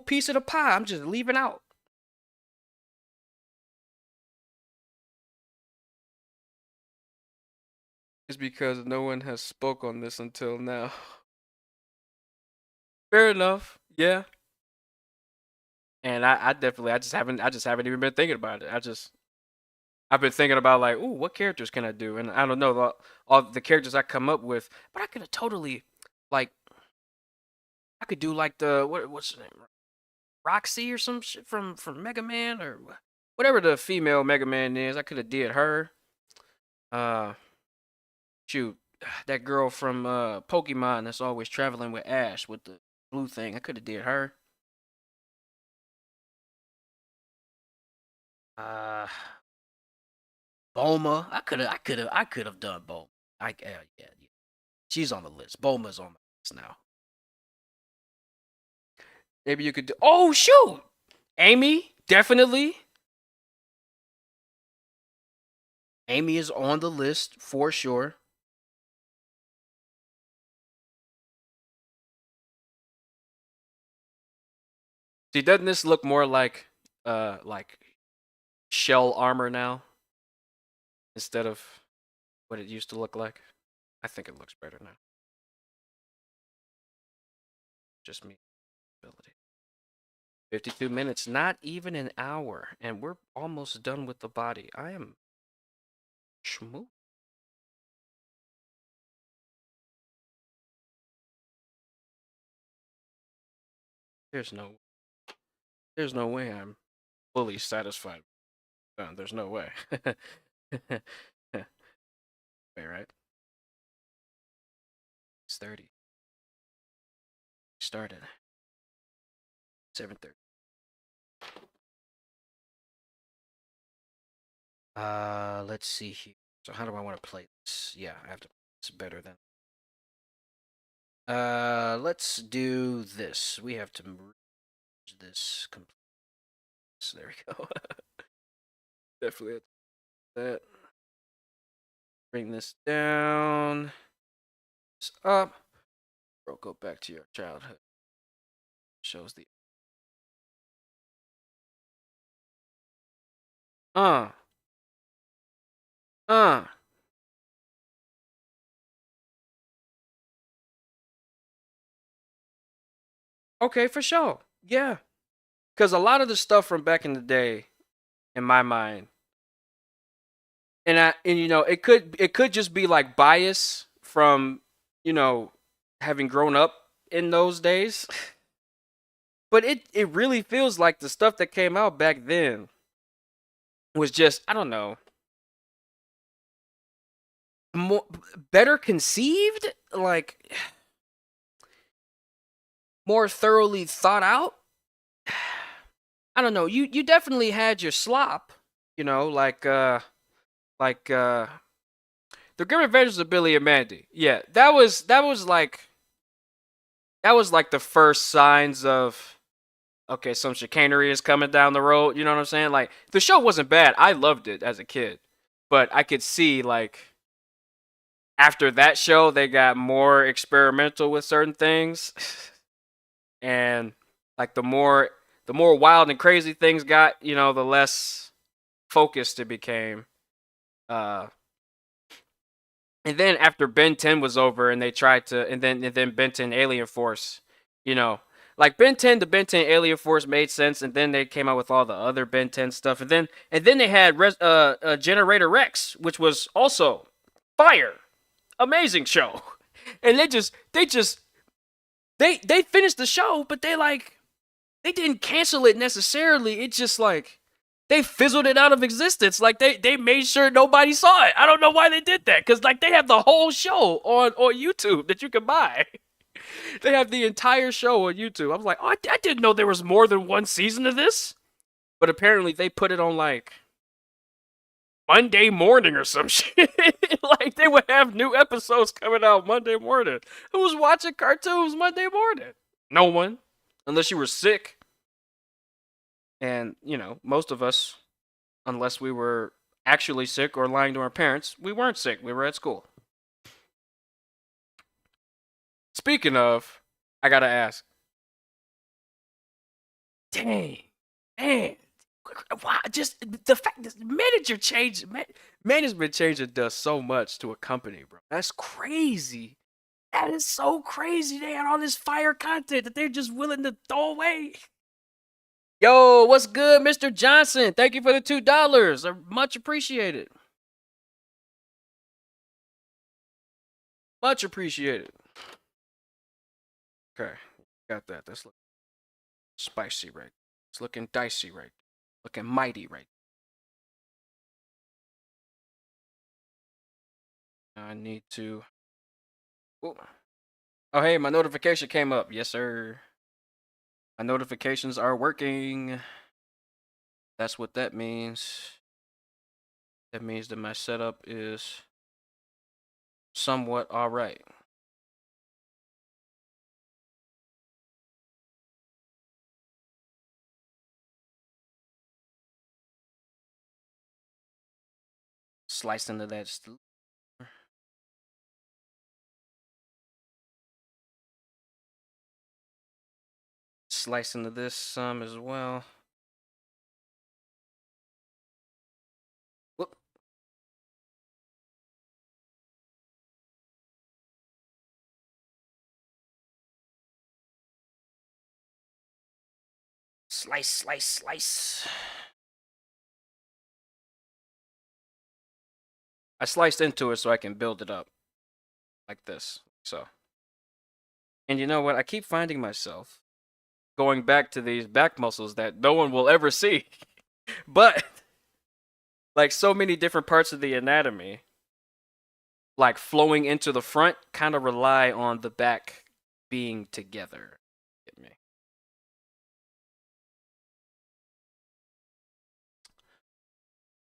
piece of the pie I'm just leaving out. It's because no one has spoke on this until now. Fair enough. Yeah. And I definitely I just haven't even been thinking about it. I've been thinking about like, ooh, what characters can I do? And I don't know all the characters I come up with, but I could have totally like I could do like what's the name? Roxy or some shit from Mega Man or whatever the female Mega Man is. I could have did her. Uh shoot, that girl from Pokemon that's always traveling with Ash with the blue thing. I could have did her. Uh Bulma. I could have done Bulma. Yeah. She's on the list. Bulma's on the list now. Maybe you could do. Oh shoot, Amy, definitely. Amy is on the list for sure. See, doesn't this look more like shell armor now instead of what it used to look like? I think it looks better now. Just me. Ability. 52 minutes, not even an hour, and we're almost done with the body. I am schmoo. There's no there's no way I'm fully satisfied. There's no way. Wait, right? It's 30. Started 7:30. Let's see here. So how do I want to play this? Yeah, I have to. It's better than. Let's do this. We have to merge this. So there we go. Definitely that. Bring this down. This up. Bro, go back to your childhood. Shows the. Uh. Uh. Okay, for sure. Yeah. Because a lot of the stuff from back in the day, in my mind, and you know, it could just be like bias from, you know, having grown up in those days. But it really feels like the stuff that came out back then was just, I don't know, more better conceived, like more thoroughly thought out. I don't know. You definitely had your slop, you know, like the Grim Adventures of Billy and Mandy. Yeah, that was like the first signs of, okay, some chicanery is coming down the road. You know what I'm saying? Like the show wasn't bad. I loved it as a kid, but I could see like after that show they got more experimental with certain things, and like the more wild and crazy things got, you know, the less focused it became. Uh, and then after Ben 10 was over and they tried to, and then Ben 10 Alien Force, you know, like Ben 10 to Ben 10 Alien Force made sense, and then they came out with all the other Ben 10 stuff, and then they had Generator Rex, which was also fire, amazing show, and they finished the show, but they didn't cancel it necessarily. It just like they fizzled it out of existence. Like they made sure nobody saw it. I don't know why they did that, because like they have the whole show on YouTube that you can buy. They have the entire show on YouTube. I was like, oh, I didn't know there was more than one season of this. But apparently they put it on like Monday morning or some shit. Like they would have new episodes coming out Monday morning. Who was watching cartoons Monday morning? No one. Unless you were sick. And, most of us, unless we were actually sick or lying to our parents, we weren't sick. We were at school. Speaking of, I gotta ask. Dang, man, wow! Just the fact that manager change, management changing does so much to a company, bro. That's crazy. That is so crazy. They had all this fire content that they're just willing to throw away. Yo, what's good, Mr. Johnson? Thank you for the $2. Much appreciated. Much appreciated. Okay, got that. That's looking spicy, right? It's looking dicey, right? Looking mighty, right? I need to. Ooh. Oh, hey, my notification came up. Yes, sir. My notifications are working. That's what that means. That means that my setup is somewhat all right. Slice into that. Slice into this some as well. Whoop. Slice, slice, slice. I sliced into it so I can build it up like this. So. And you know what? I keep finding myself going back to these back muscles that no one will ever see. But like so many different parts of the anatomy, like flowing into the front, kind of rely on the back being together. Get me?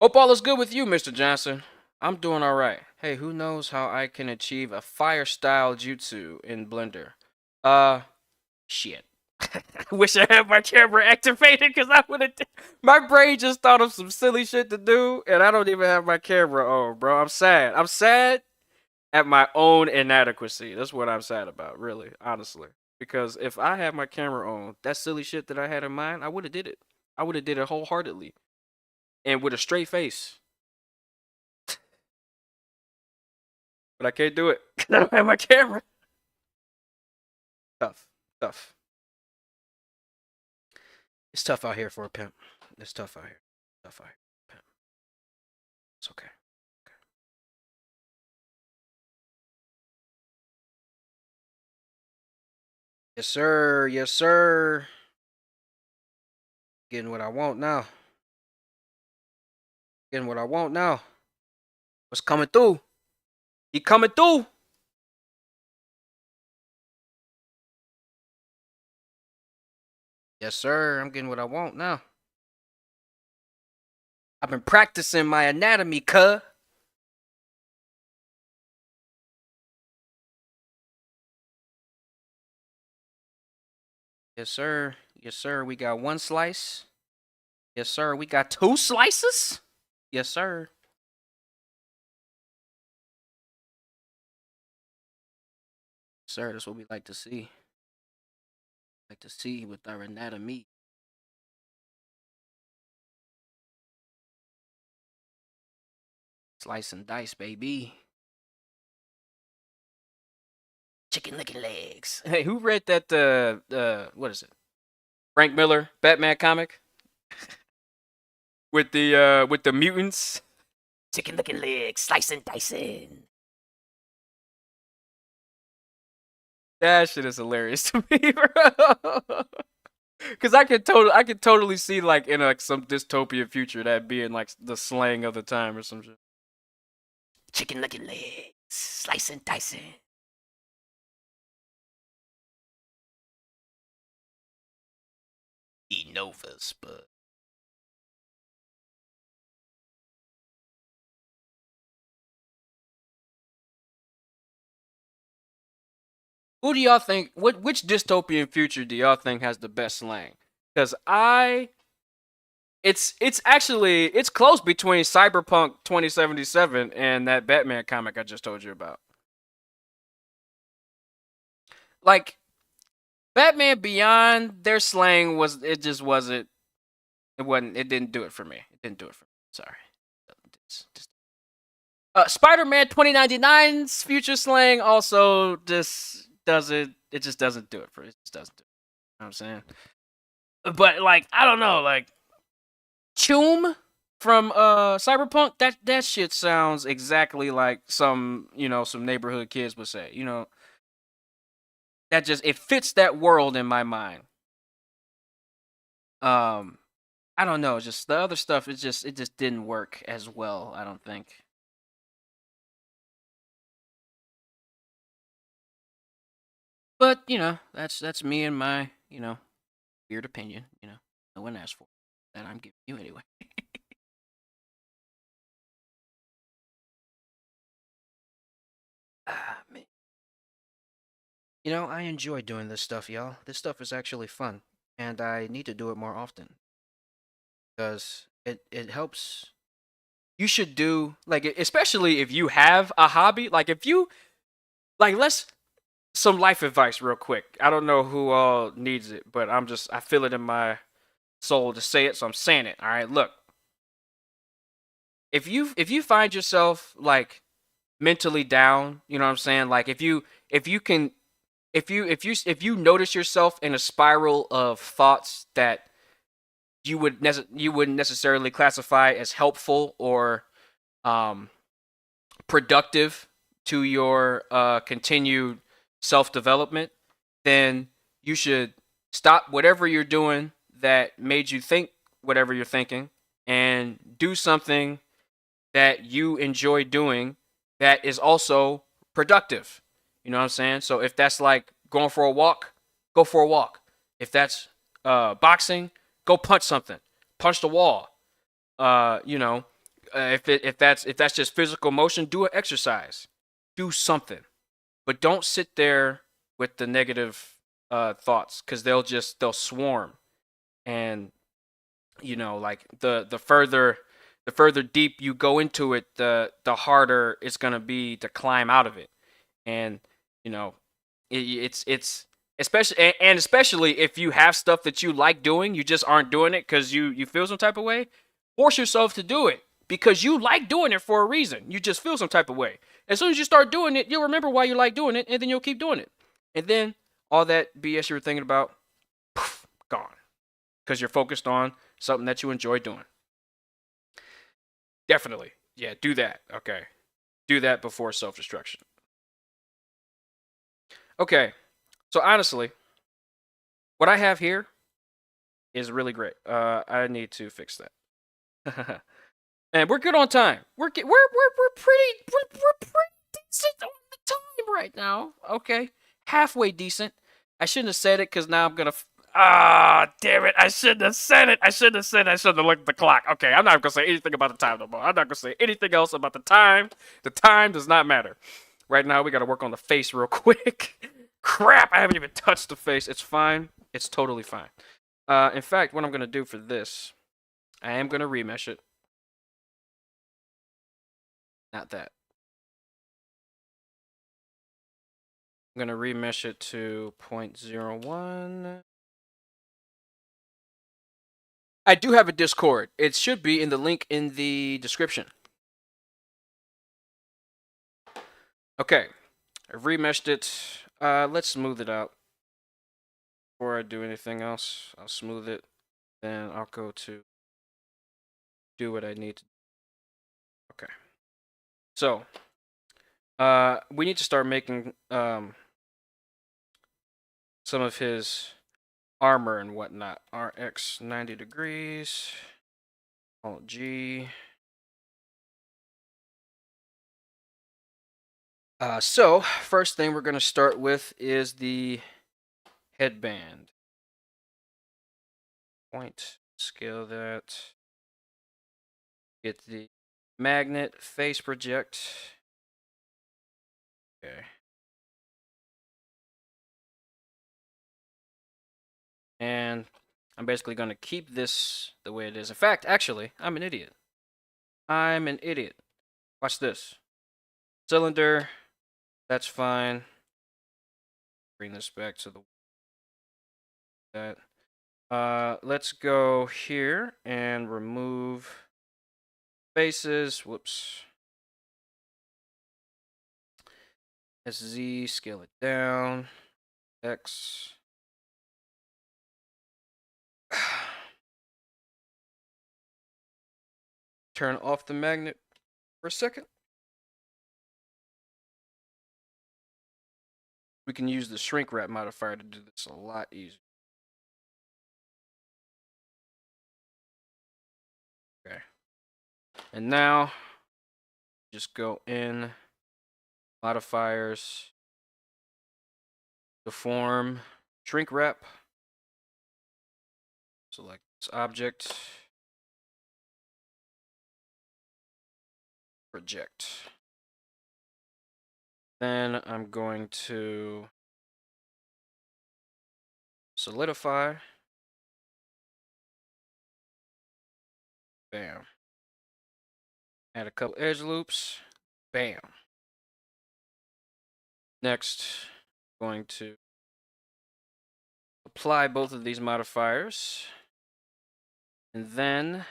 Hope all is good with you, Mr. Johnson. I'm doing all right. Hey, who knows how I can achieve a fire style jutsu in Blender? Shit. Wish I had my camera activated, because I would have. My brain just thought of some silly shit to do, and I don't even have my camera on, bro. I'm sad. I'm sad at my own inadequacy. That's what I'm sad about, really, honestly. Because if I had my camera on, that silly shit that I had in mind, I would have did it. I would have did it wholeheartedly and with a straight face. But I can't do it because I don't have my camera. Tough, tough. It's tough out here for a pimp. It's tough out here. Tough out here, pimp. It's okay. Yes, sir. Yes, sir. Getting what I want now. Getting what I want now. What's coming through? He coming through. Yes, sir. I'm getting what I want now. I've been practicing my anatomy, cuh. Yes, sir. Yes, sir. We got one slice. Yes, sir. We got two slices. Yes, sir. Sir, that's what we like to see. Like to see with our anatomy. Slice and dice, baby. Chicken licking legs. Hey, who read that? What is it? Frank Miller Batman comic with the mutants. Chicken licking legs, slicing, dicing. That shit is hilarious to me, bro. Cause I could totally see like in like some dystopian future that being like the slang of the time or some shit. Chicken licking legs, slicing, dicing. Enovas, but who do y'all think? Which dystopian future do y'all think has the best slang? Cause it's actually it's close between Cyberpunk 2077 and that Batman comic I just told you about. Like Batman Beyond, their slang was it just wasn't it wasn't it didn't do it for me. It didn't do it for me. Sorry. Spider-Man 2099's future slang also just doesn't it just doesn't do it for it. It just doesn't do it. You know what I'm saying? But like I don't know, like Choom from Cyberpunk, that shit sounds exactly like some, some neighborhood kids would say. That just it fits that world in my mind. Um I don't know, just the other stuff it just didn't work as well, I don't think. But, that's me and my, weird opinion, No one asked for that I'm giving you anyway. Man. I enjoy doing this stuff, y'all. This stuff is actually fun, and I need to do it more often because it helps. You should do like especially if you have a hobby, like if you like let's some life advice real quick. I don't know who all needs it, but I feel it in my soul to say it, so I'm saying it. All right, look. If you find yourself like mentally down, you know what I'm saying? Like if you can if you notice yourself in a spiral of thoughts that you wouldn't necessarily classify as helpful or um productive to your continued self development, then you should stop whatever you're doing that made you think whatever you're thinking and do something that you enjoy doing that is also productive. You know what I'm saying? So if that's like going for a walk, go for a walk. If that's boxing, go punch something, punch the wall. You know, if that's just physical motion, do an exercise, do something, but don't sit there with the negative thoughts because they'll swarm, and like the further deep you go into it, the harder it's gonna be to climb out of it, and you know it's especially and especially if you have stuff that you like doing, you just aren't doing it because you feel some type of way. Force yourself to do it because you like doing it for a reason. You just feel some type of way. As soon as you start doing it, you'll remember why you like doing it, and then you'll keep doing it. And then all that BS you were thinking about, poof, gone. Because you're focused on something that you enjoy doing. Definitely. Yeah, do that. Okay. Do that before self destruction. Okay. So honestly, what I have here is really great. I need to fix that. And we're good on time. We're pretty decent on the time right now. Okay, halfway decent. I shouldn't have said it because now I'm gonna. Damn it! I shouldn't have said it. I shouldn't have said it. I shouldn't have looked at the clock. Okay, I'm not gonna say anything about the time no more. I'm not gonna say anything else about the time. The time does not matter. Right now, we gotta work on the face real quick. Crap! I haven't even touched the face. It's fine. It's totally fine. In fact, what I'm gonna do for this, I am gonna remesh it. Not that. I'm going to remesh it to 0.01. I do have a Discord. It should be in the link in the description. Okay. I've remeshed it. let's smooth it out. Before I do anything else, I'll smooth it. Then I'll go to do what I need to do. Okay. So, we need to start making some of his armor and whatnot. RX 90 degrees. Alt G. So first thing we're gonna start with is the headband. Point, scale that. Get the magnet face project. Okay. And I'm basically gonna keep this the way it is. In fact, actually, I'm an idiot. I'm an idiot. Watch this. Cylinder, that's fine. Bring this back to the that. Let's go here and remove faces. Whoops. SZ, scale it down. X. Turn off the magnet for a second. We can use the shrink wrap modifier to do this a lot easier. Okay. And now, just go in, modifiers, deform, shrink wrap. Select this object, project. Then I'm going to solidify. Bam. Add a couple edge loops. Bam. Next, going to apply both of these modifiers. And then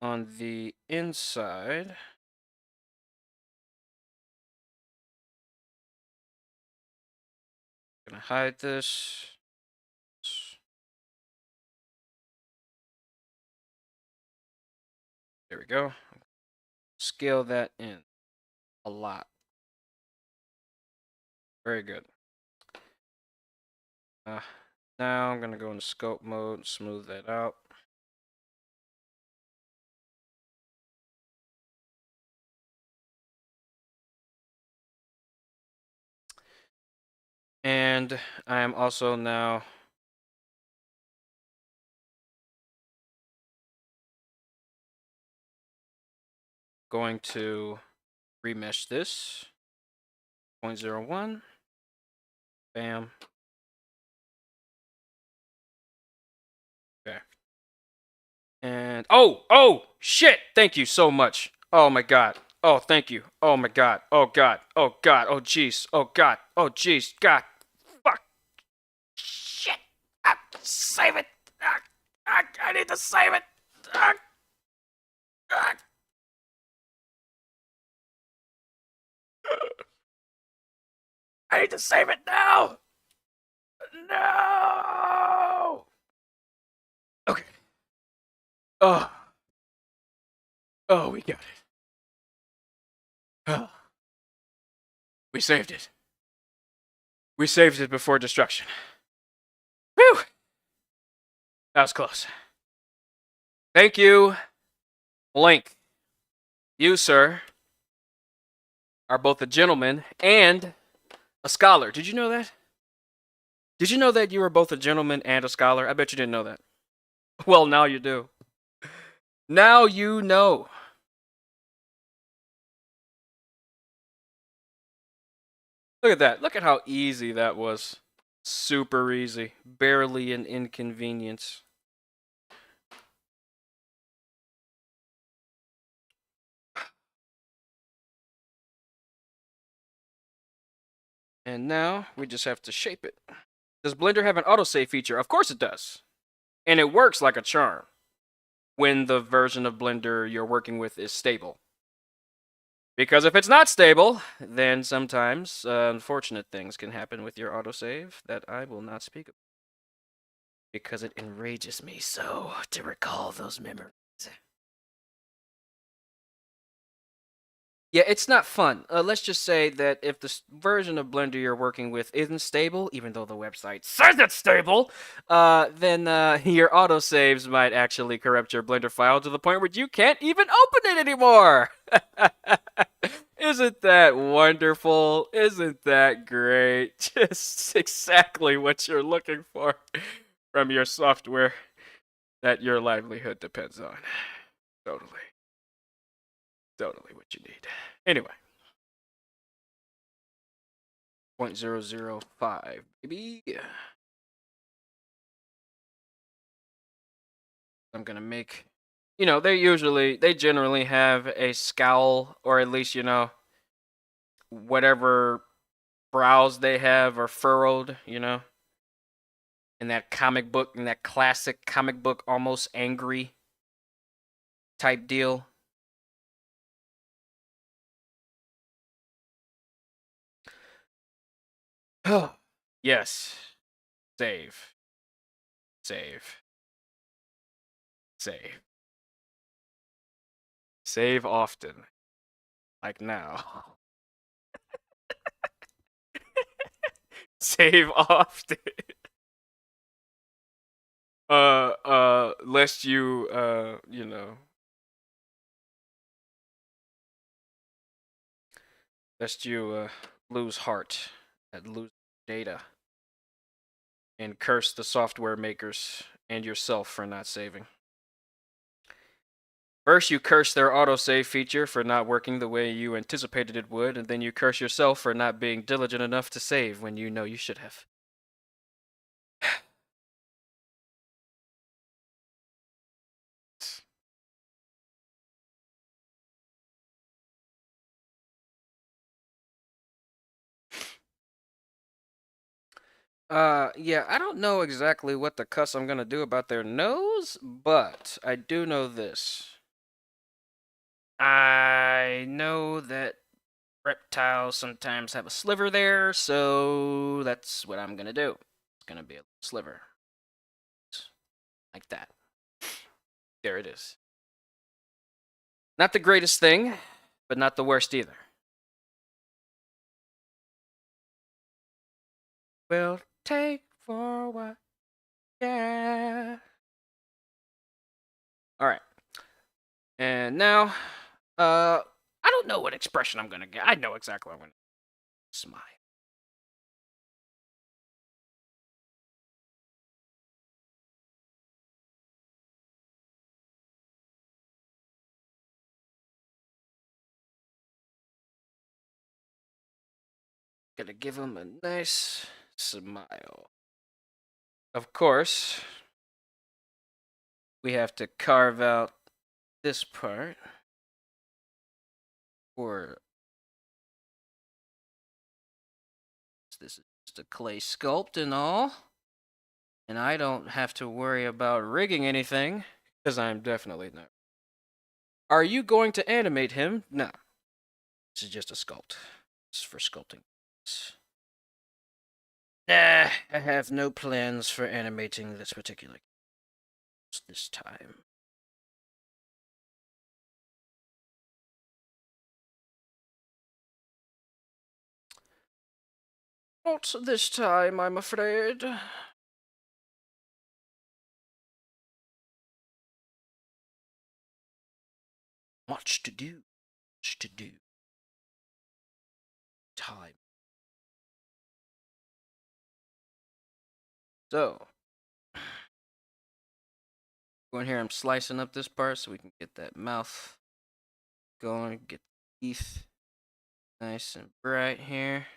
on the inside, I'm gonna hide this. There we go. Scale that in a lot. Very good. Now I'm gonna go into scope mode, smooth that out. And I am also now going to remesh this. 0.01. Bam. Okay. And oh shit! Thank you so much. Oh my god. Oh, thank you. Oh my god. Oh god. Oh god. Oh jeez. Oh god. Oh jeez. God. Fuck. Shit. Save it. I need to save it. I need to save it now. No. Okay. Oh. Oh, we got it. Oh. We saved it. We saved it before destruction. Whew. That was close. Thank you, Link. You, sir, are both a gentleman and a scholar. Did you know that? Did you know that you were both a gentleman and a scholar? I bet you didn't know that. Well, now you do. Now you know. Look at that. Look at how easy that was. Super easy. Barely an inconvenience. And now we just have to shape it. Does Blender have an autosave feature? Of course it does. And it works like a charm when the version of Blender you're working with is stable. Because if it's not stable, then sometimes unfortunate things can happen with your autosave that I will not speak of. Because it enrages me so to recall those memories. Yeah, it's not fun. Let's just say that if the version of Blender you're working with isn't stable, even though the website says it's stable, then your autosaves might actually corrupt your Blender file to the point where you can't even open it anymore. Isn't that wonderful? Isn't that great? Just exactly what you're looking for from your software that your livelihood depends on. Totally. Totally what you need. Anyway. 0.005, baby. I'm gonna make, they generally have a scowl, or at least, whatever brows they have are furrowed, in that classic comic book, almost angry type deal. Yes. Save. Save. Save. Save often. Like now. Save often. Lest you, lest you, lose heart and lose data and curse the software makers and yourself for not saving. First, you curse their autosave feature for not working the way you anticipated it would, and then you curse yourself for not being diligent enough to save when you know you should have. Yeah, I don't know exactly what the cuss I'm gonna do about their nose, but I do know this. I know that reptiles sometimes have a sliver there, so that's what I'm gonna do. It's gonna be a sliver. Like that. There it is. Not the greatest thing, but not the worst either. We'll take for what? Yeah. All right. And now, I don't know what expression I'm gonna get. I know exactly what I'm gonna smile. Gonna give him a nice smile. Of course, we have to carve out this part for this is just a clay sculpt and all. And I don't have to worry about rigging anything, because I'm definitely not. Are you going to animate him? No. This is just a sculpt. It's for sculpting. Nah, I have no plans for animating this particular case this time. Not this time, I'm afraid. Much to do. Much to do. Time. So, going here, I'm slicing up this part so we can get that mouth going, get the teeth nice and bright here.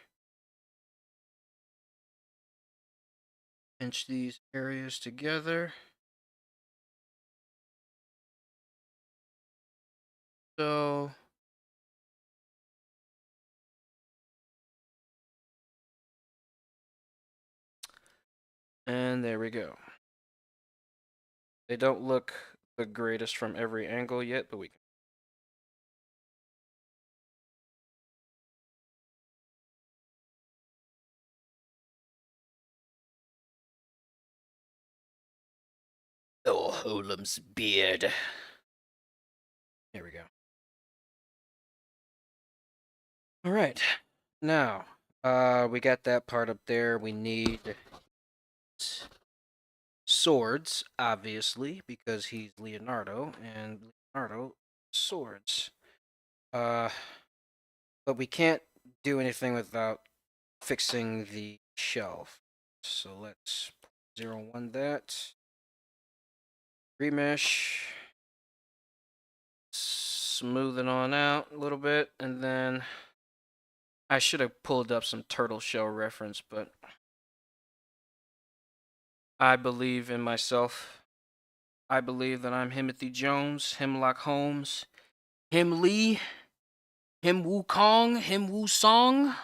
Pinch these areas together. So, and there we go. They don't look the greatest from every angle yet, but we can. Oh, Olam's beard. Here we go. All right. Now, we got that part up there. We need swords, obviously, because he's Leonardo, and Leonardo swords. Uh, but we can't do anything without fixing the shelf. So let's 0-1 that. Remesh. Smooth it on out a little bit, and then I should have pulled up some turtle shell reference, but I believe in myself. I believe that I'm Himothy Jones, Hemlock Holmes, Him Lee, Him Woo Kong, Him Woo Song.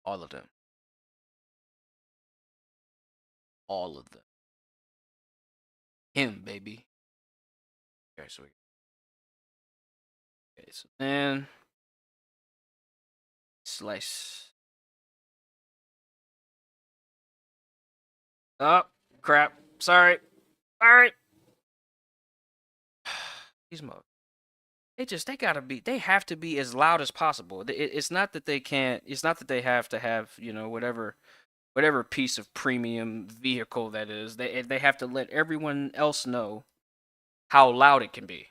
All of them. All of them. Him, baby. Okay, so then slice. Oh, crap. Sorry. Sorry. These mother. They have to be as loud as possible. It's not that they can't, it's not that they have to have, whatever piece of premium vehicle that is. They have to let everyone else know how loud it can be.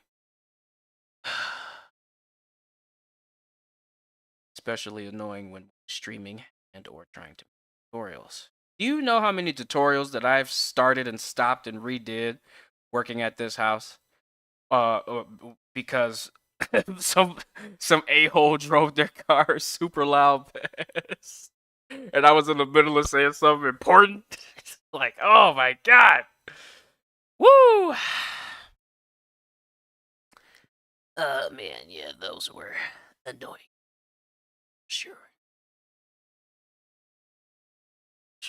Especially annoying when streaming and or trying to make tutorials. Do you know how many tutorials that I've started and stopped and redid working at this house? Because some a-hole drove their car super loud past, and I was in the middle of saying something important. Like, oh my god, woo! Oh man, yeah, those were annoying. Sure.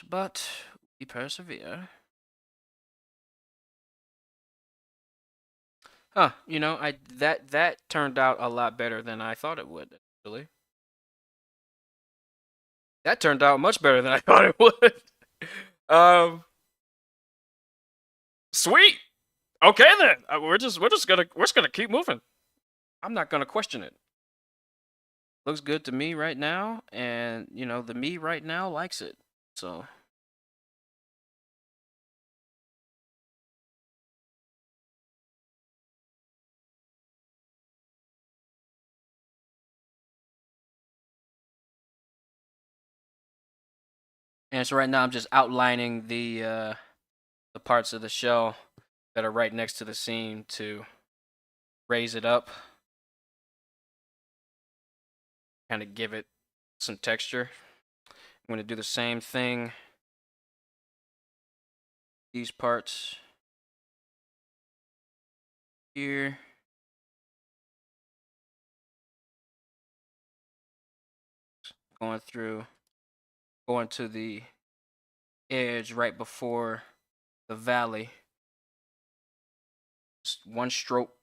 But we persevere. Huh, that turned out a lot better than I thought it would, actually. That turned out much better than I thought it would. um Sweet. Okay then. We're just gonna keep moving. I'm not gonna question it. Looks good to me right now, and the me right now likes it. So and so right now I'm just outlining the parts of the shell that are right next to the seam to raise it up, kind of give it some texture. I'm going to do the same thing. These parts here. Going to the edge right before the valley. Just one stroke,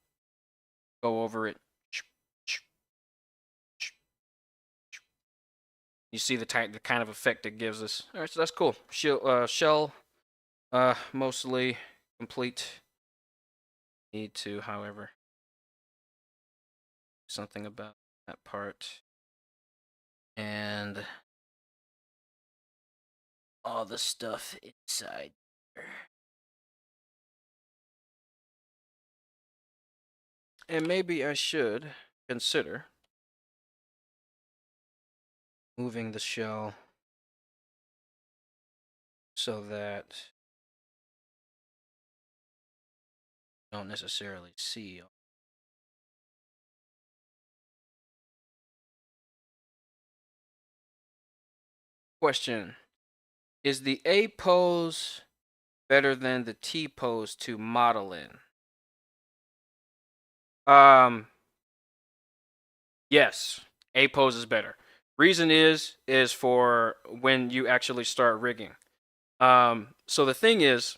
go over it. You see the kind of effect it gives us. All right, so that's cool. Shell, mostly complete. Need to, however, something about that part and all the stuff inside there. And maybe I should consider moving the shell so that you don't necessarily see. Question: is the A pose better than the T pose to model in? Yes, A pose is better. Reason is for when you actually start rigging. So the thing is,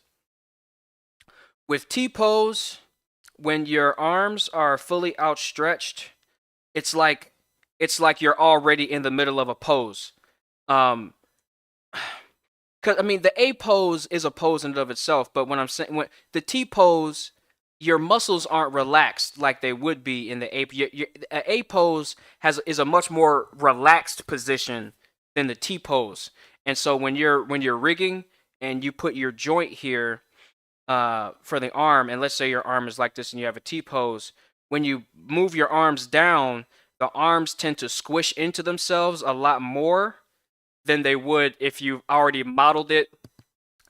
with T pose, when your arms are fully outstretched, it's like you're already in the middle of a pose. Um, Because I mean, the A pose is a pose in and of itself, but when I'm saying when the T pose, your muscles aren't relaxed like they would be in the A. A pose is a much more relaxed position than the T pose, and so when you're rigging and you put your joint here for the arm, and let's say your arm is like this and you have a T pose, when you move your arms down, the arms tend to squish into themselves a lot more than they would if you already modeled it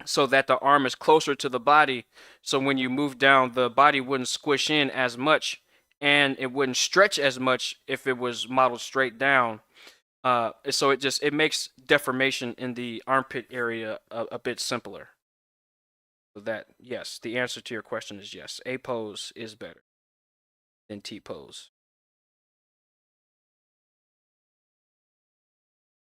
so that the arm is closer to the body. So when you move down, the body wouldn't squish in as much and it wouldn't stretch as much if it was modeled straight down. So it makes deformation in the armpit area a bit simpler. So that, yes, the answer to your question is yes. A pose is better than T pose.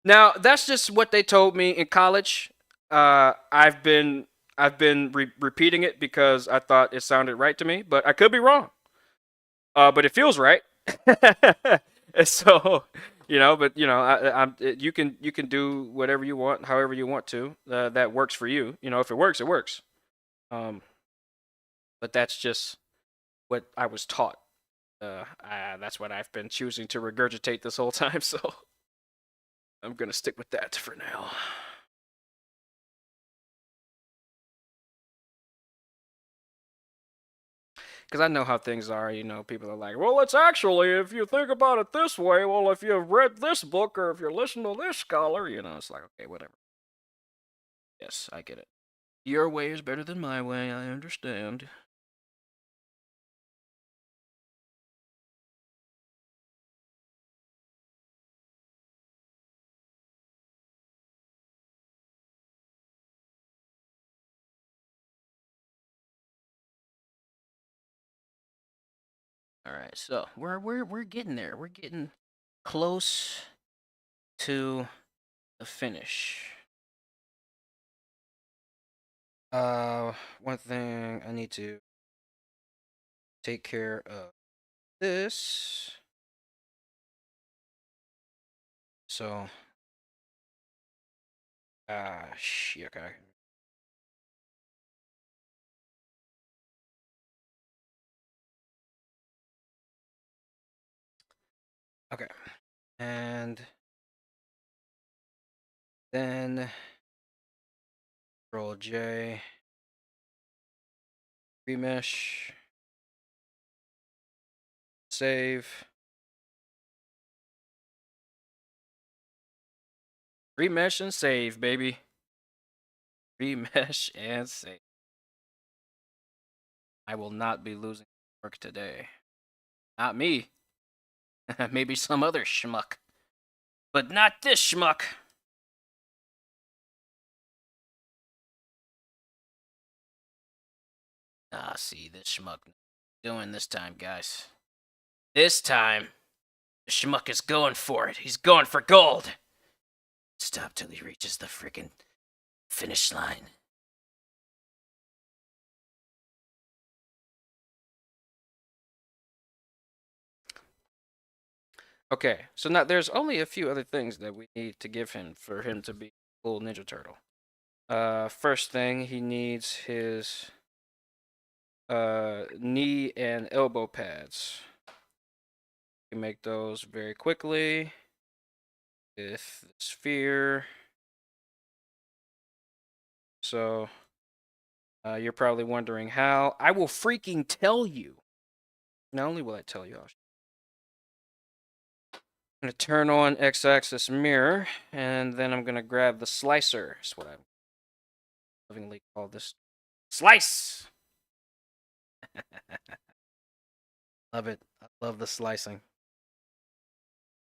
Now that's just what they told me in college. I've been repeating it because I thought it sounded right to me, but I could be wrong. But it feels right. So, but you can do whatever you want, however you want to. That works for you. If it works, it works. Um, but that's just what I was taught. That's what I've been choosing to regurgitate this whole time. So I'm gonna stick with that for now. Because I know how things are. People are like, well, it's actually, if you think about it this way, well, if you've read this book or if you're listening to this scholar, it's like, okay, whatever. Yes, I get it. Your way is better than my way, I understand. All right, so we're getting there. We're getting close to the finish. One thing I need to take care of this. So, shit, okay. Okay. And then Control J, remesh, save, remesh and save, baby. Remesh and save. I will not be losing work today. Not me. Maybe some other schmuck. But not this schmuck. Ah, see, this schmuck doing this time, guys. This time, the schmuck is going for it. He's going for gold. Stop till he reaches the freaking finish line. Okay, so now there's only a few other things that we need to give him for him to be a full Ninja Turtle. First thing, he needs his knee and elbow pads. You can make those very quickly with the sphere. So you're probably wondering how. I will freaking tell you. Not only will I tell you, I'm going to turn on x-axis mirror, and then I'm going to grab the slicer. That's what I lovingly call this. Slice! Love it. I love the slicing.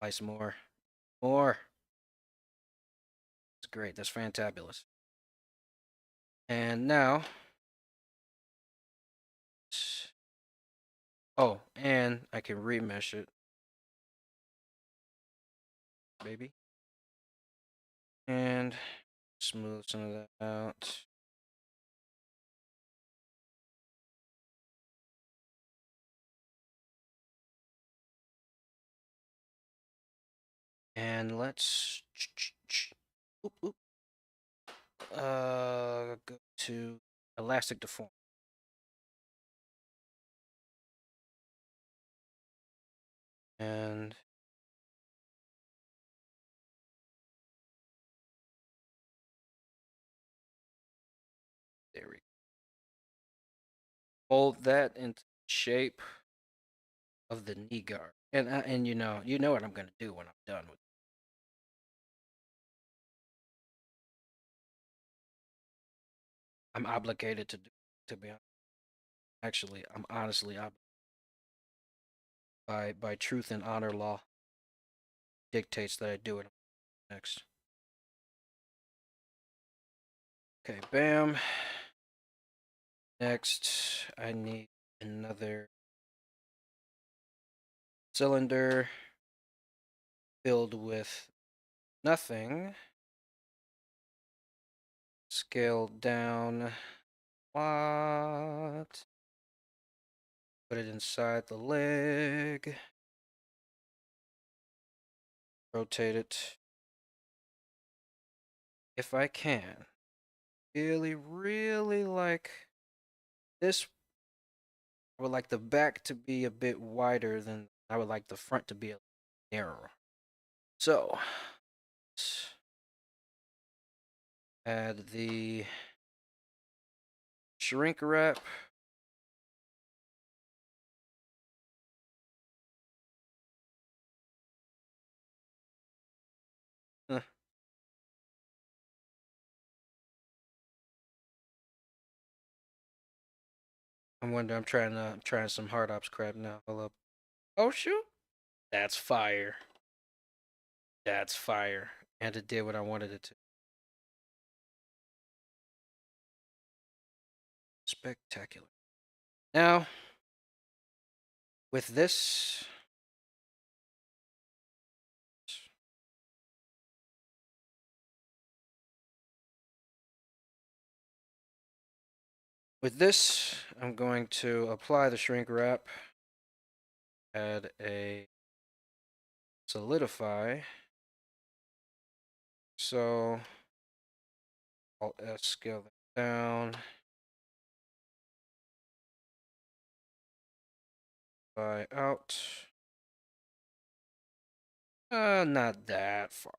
Slice more. More. That's great. That's fantabulous. And now... Oh, and I can remesh it. Baby. And smooth some of that out. And let's... Oop, oop. go to elastic deform. And there we go. Mold that into shape of the knee guard. And you know what I'm gonna do when I'm done with it. I'm obligated to do, to be honest. Actually, I'm honestly by truth and honor law dictates that I do it next. Okay, bam. Next, I need another cylinder filled with nothing. Scale down. What? Put it inside the leg. Rotate it. If I can. Really, really like this. I would like the back to be a bit wider than I would like the front to be a narrower. So, let's add the shrink wrap. Huh. I'm wondering. I'm trying some hard ops crap now. Hold up. Oh shoot! That's fire. That's fire. And it did what I wanted it to. Spectacular. Now, with this, I'm going to apply the shrink wrap. Add a solidify. So Alt S, scale that down. Out. Not that far.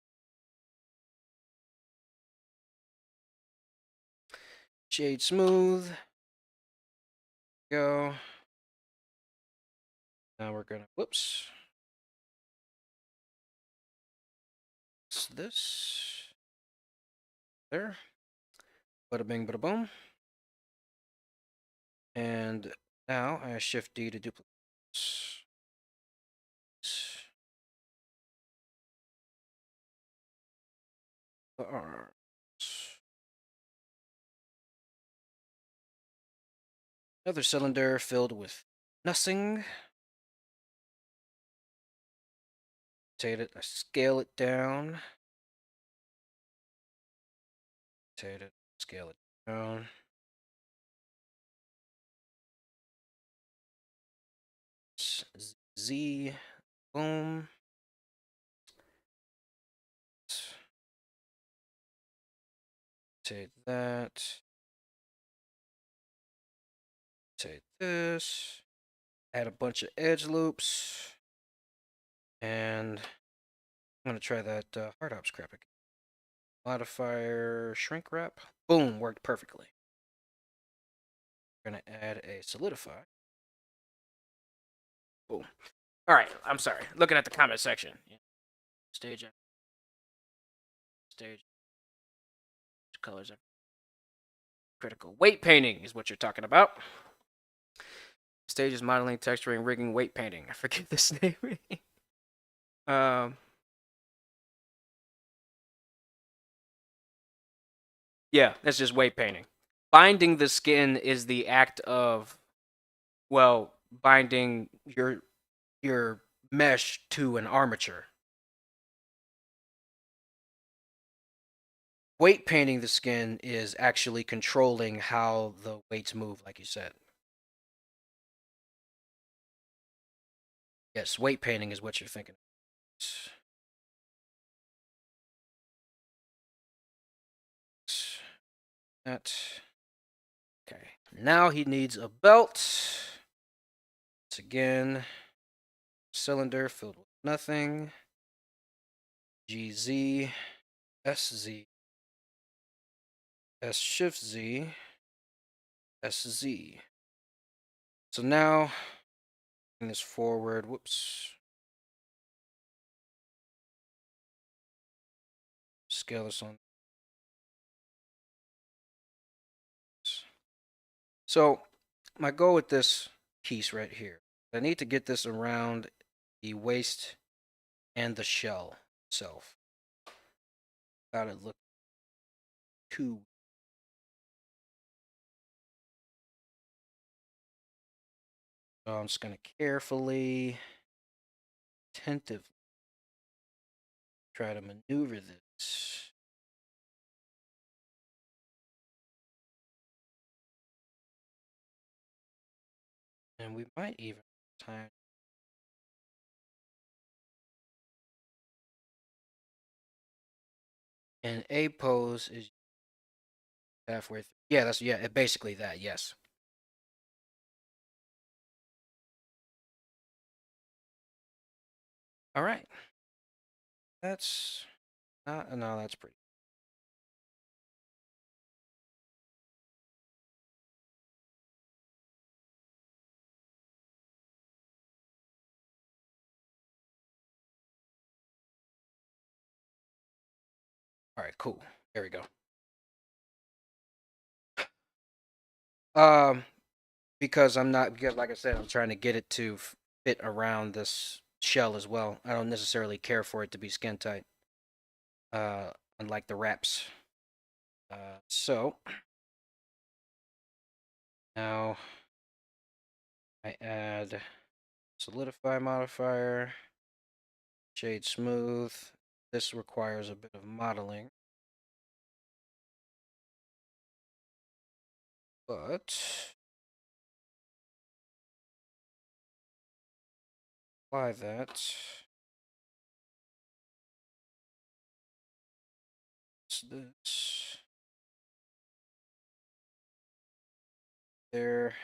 Shade smooth. Go. Now we're gonna, whoops. This. There. Bada bing, bada boom. And now I shift D to duplicate. The arms. Another cylinder filled with nothing. Rotate it. I scale it down. Rotate it. Scale it down. Z. Boom. Rotate that. Rotate this. Add a bunch of edge loops. And I'm going to try that hard ops crap again. Modifier shrink wrap. Boom, worked perfectly. We're going to add a solidify. Boom. All right, I'm sorry. Looking at the comment section. Stage. Stage. Colors. Critical. Weight painting is what you're talking about. Stages, modeling, texturing, rigging, weight painting. I forget this name. Yeah, that's just weight painting. Binding the skin is the act of, well, binding your mesh to an armature. Weight painting the skin is actually controlling how the weights move, like you said. Yes, weight painting is what you're thinking. that. Okay. Now he needs a belt. It's again cylinder filled with nothing. GZ, SZ, S shift Z, SZ. So now in this forward, whoops. Scale this on. So my goal with this piece right here, I need to get this around the waist and the shell itself. Got it look too. So I'm just gonna carefully, attentively try to maneuver this. And we might even time. And A pose is halfway through. Yeah, that's basically that, yes. All right. That's not no, that's pretty. All right, cool. There we go. Um, because like I said, I'm trying to get it to fit around this shell as well. I don't necessarily care for it to be skin tight. Unlike the wraps. So now I add solidify modifier, shade smooth. This requires a bit of modeling, but apply that. This there.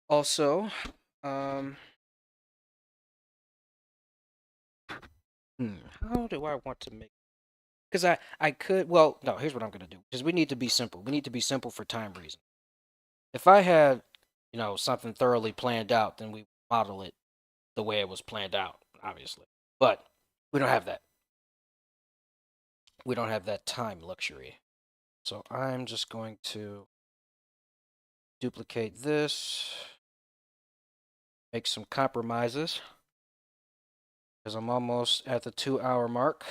Also, um, how do I want to make? Because I could. Well, no. Here's what I'm gonna do. Because we need to be simple. We need to be simple for time reasons. If I had, something thoroughly planned out, then we model it the way it was planned out, obviously. But we don't have that. We don't have that time luxury. So I'm just going to duplicate this, make some compromises, because I'm almost at the 2-hour mark.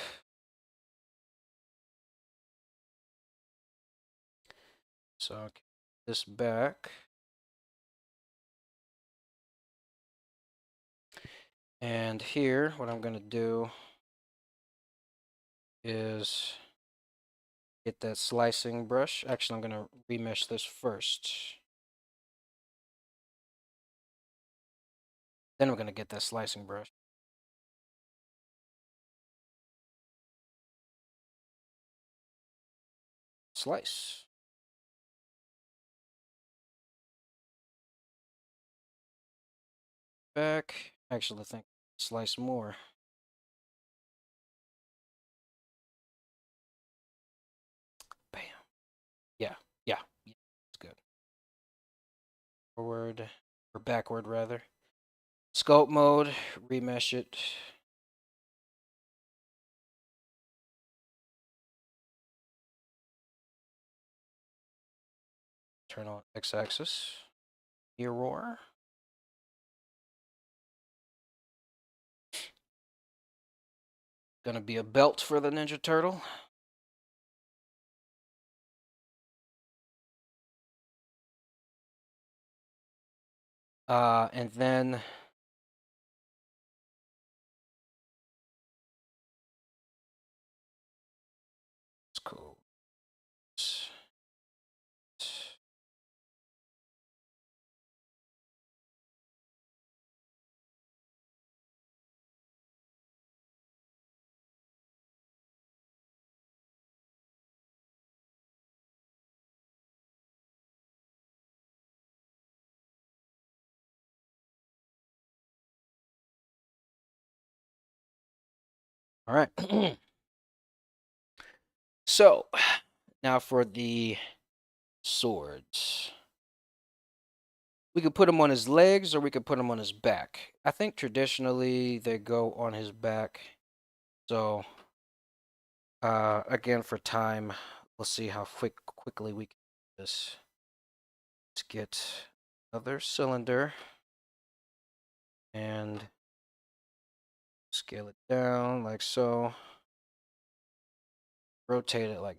So I'll get this back. And here, what I'm going to do is get that slicing brush. Actually, I'm going to remesh this first. Then we're going to get that slicing brush. Slice. Back. Actually, I think slice more. Bam. Yeah, yeah, it's good. Forward, or backward rather. Sculpt mode, remesh it. Turn on x-axis. Mirror. Gonna be a belt for the Ninja Turtle. And then it's cool. All right. So now for the swords. We could put him on his legs or we could put him on his back. I think traditionally they go on his back. So again for time, we'll see how quickly we can do this. Let's get another cylinder and scale it down like so. Rotate it like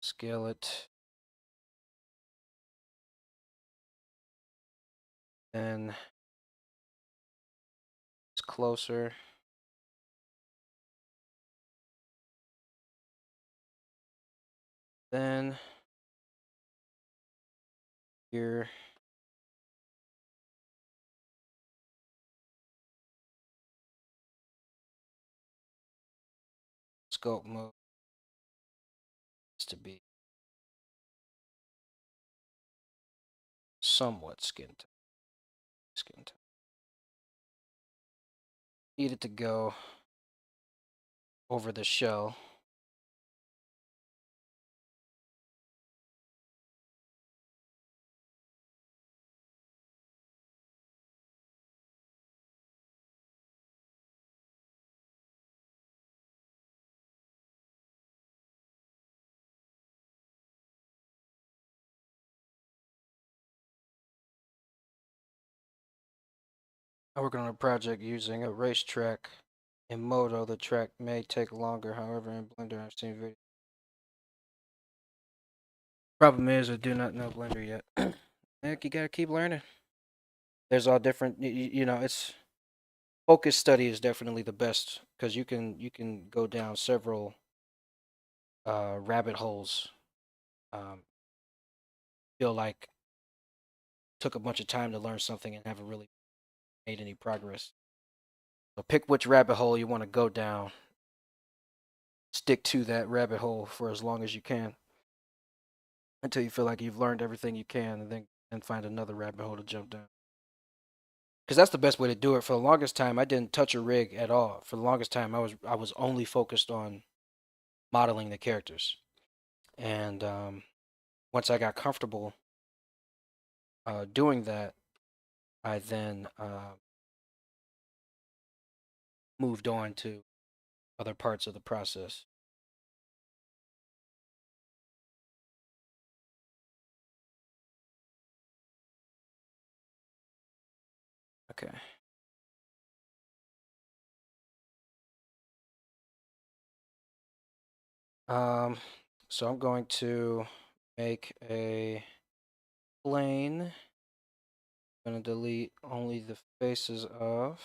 scale it. Then it's closer. Then here. Sculpt mode is to be somewhat skin tone. Need it to go over the shell. I work on a project using a racetrack. In Moto, the track may take longer. However, in Blender, I've seen videos. Problem is, I do not know Blender yet. Heck, you gotta keep learning. There's all different. It's focus study is definitely the best because you can go down several rabbit holes. Feel like took a bunch of time to learn something and haven't really made any progress. So pick which rabbit hole you want to go down. Stick to that rabbit hole for as long as you can until you feel like you've learned everything you can, and then find another rabbit hole to jump down. Because that's the best way to do it. For the longest time, I didn't touch a rig at all. For the longest time, I was only focused on modeling the characters. And once I got comfortable doing that, I then moved on to other parts of the process. Okay. Um, so I'm going to make a plane. I'm going to delete only the faces of,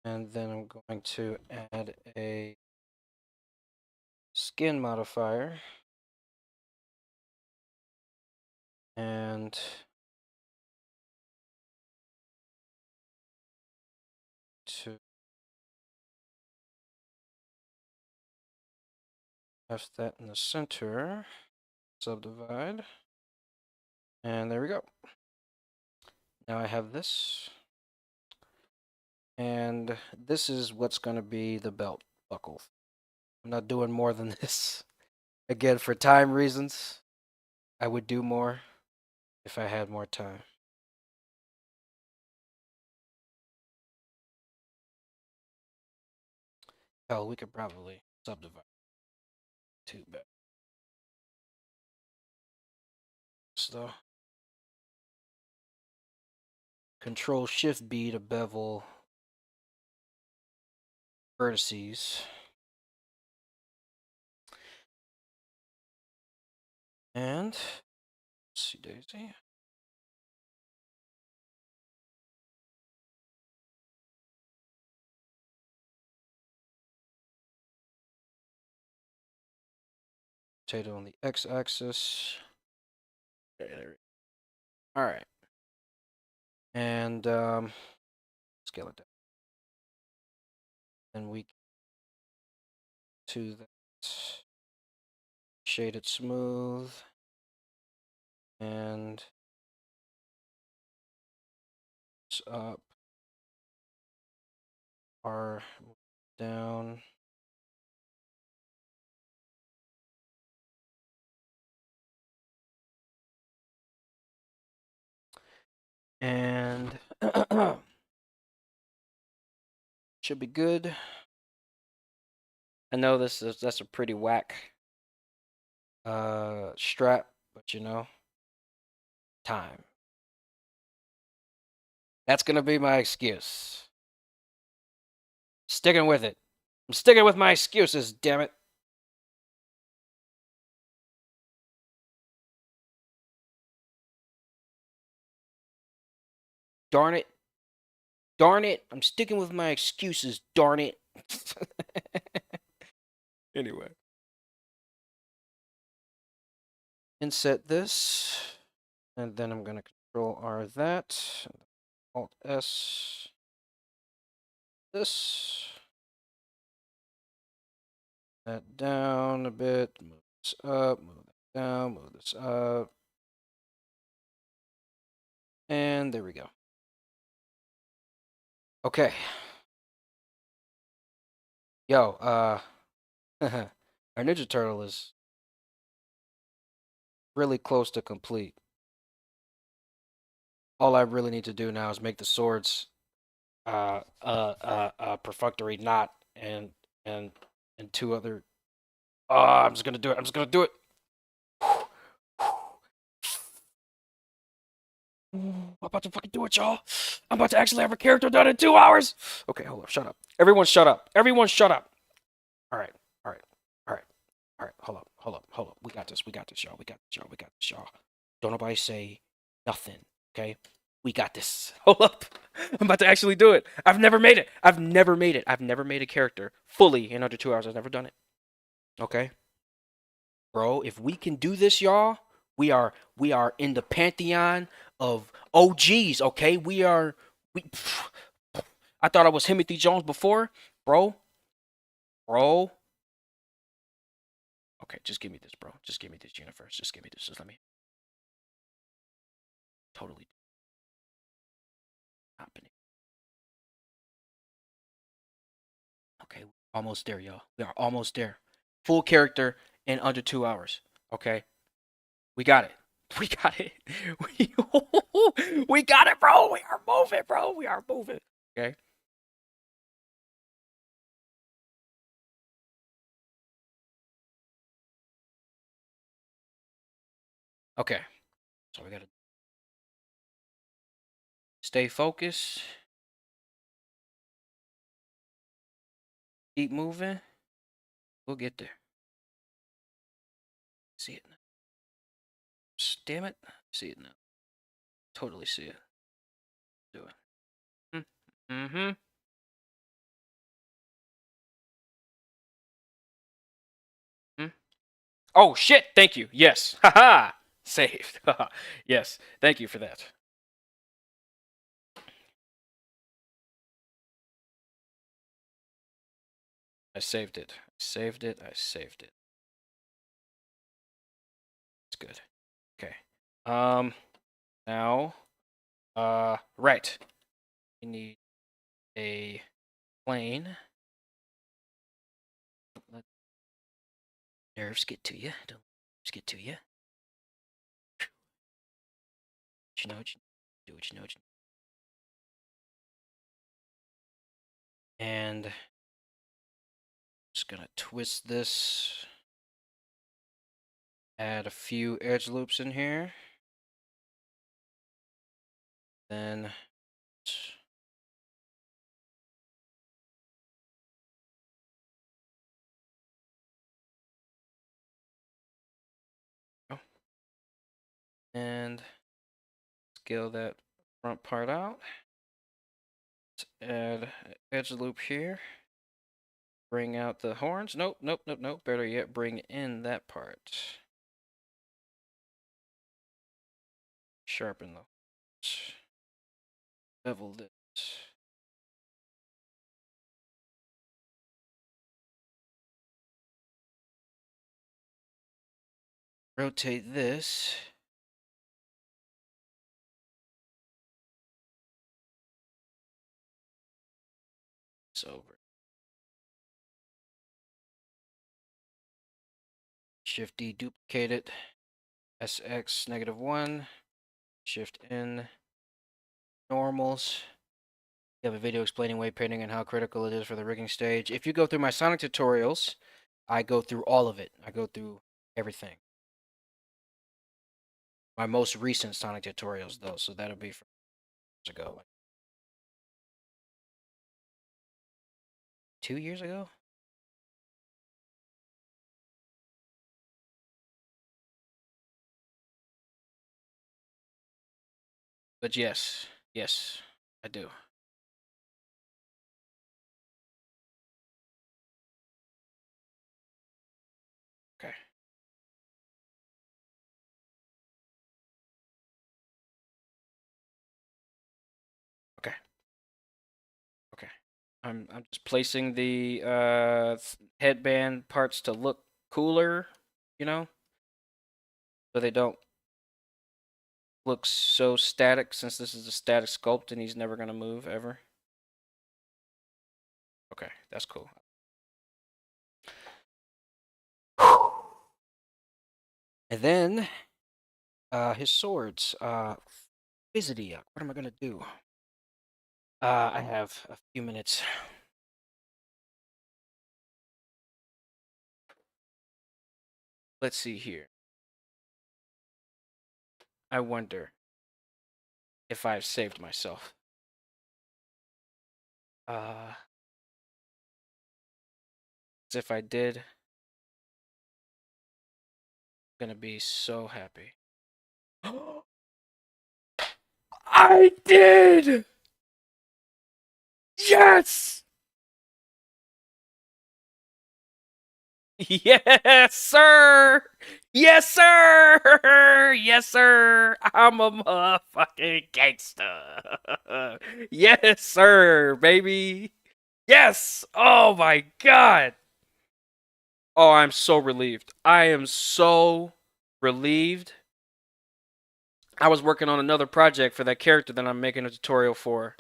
and then I'm going to add a skin modifier and to have that in the center, subdivide, and there we go. Now I have this, and this is what's going to be the belt buckle. I'm not doing more than this. Again, for time reasons, I would do more if I had more time. Hell, we could probably subdivide two back. So, Control Shift B to bevel vertices. And, let's see, Daisy. Potato on the x-axis. Okay, there we go. All right. And scale it down. Then we to that. Shade it smooth. And up. R down. And should be good. I know that's a pretty whack strap, but you know, time. That's gonna be my excuse. Sticking with it. I'm sticking with my excuses, damn it. Darn it. Darn it. I'm sticking with my excuses, darn it. Anyway. Inset this. And then I'm going to Control R that. Alt S. This. That down a bit. Move this up. Move that down. Move this up. And there we go. Okay. Yo, our Ninja Turtle is really close to complete. All I really need to do now is make the swords perfunctory knot and and two other. I'm just gonna do it. I'm just gonna do it. I'm about to fucking do it, y'all. I'm about to actually have a character done in 2 hours. Okay, hold up. Shut up. Everyone shut up. Everyone shut up. All right. All right. All right. All right. Hold up. Hold up. Hold up. We got this. We got this, y'all. We got this, y'all. We got this, y'all. Don't nobody say nothing. Okay? We got this. Hold up. I'm about to actually do it. I've never made it. I've never made it. I've never made a character fully in under 2 hours. I've never done it. Okay? Bro, if we can do this, y'all, we are in the pantheon of OGs, okay? We I thought I was Timothy Jones before, bro. Bro. Okay, just give me this, bro. Just give me this universe. Just give me this. Just let me totally happening. Okay, almost there, y'all. We are almost there. Full character in under 2 hours. Okay? We got it. We got it. We got it, bro. We are moving, bro. We are moving. Okay? Okay. So we gotta stay focused. Keep moving. We'll get there. See it now. Damn it. See it now. Totally see it. Do it. Mm-hmm. Mm. Oh shit! Thank you. Yes. Haha. Saved. Yes. Thank you for that. I saved it. I saved it. I saved it. It's good. Okay. Now. Right. We need a plane. Let nerves get to you. Don't nerves get to you. You know what you do. What you know. What you and just gonna twist this. Add a few edge loops in here. Then oh, and scale that front part out. Let's add an edge loop here. Bring out the horns. Nope, nope, nope, nope. Better yet, bring in that part. Sharpen the bevel this. Rotate this. this over. Shift D, duplicate it. SX -1. Shift N, normals. You have a video explaining wave painting and how critical it is for the rigging stage. If you go through my Sonic tutorials, I go through all of it. I go through everything. My most recent Sonic tutorials, though, so that'll be from years ago. 2 years ago? But yes, yes, I do. Okay. Okay. Okay. I'm just placing the headband parts to look cooler, you know, so they don't look so static since this is a static sculpt and he's never gonna move ever. Okay, that's cool. And then his swords. Visidia. What am I gonna do? I have a few minutes. Let's see here. I wonder if I've saved myself. As if I did, I'm gonna be so happy. I did! Yes! Yes, sir! Yes, sir! Yes, sir! I'm a motherfucking gangster. Yes, sir, baby. Yes! Oh my god! Oh, I'm so relieved. I am so relieved. I was working on another project for that character that I'm making a tutorial for,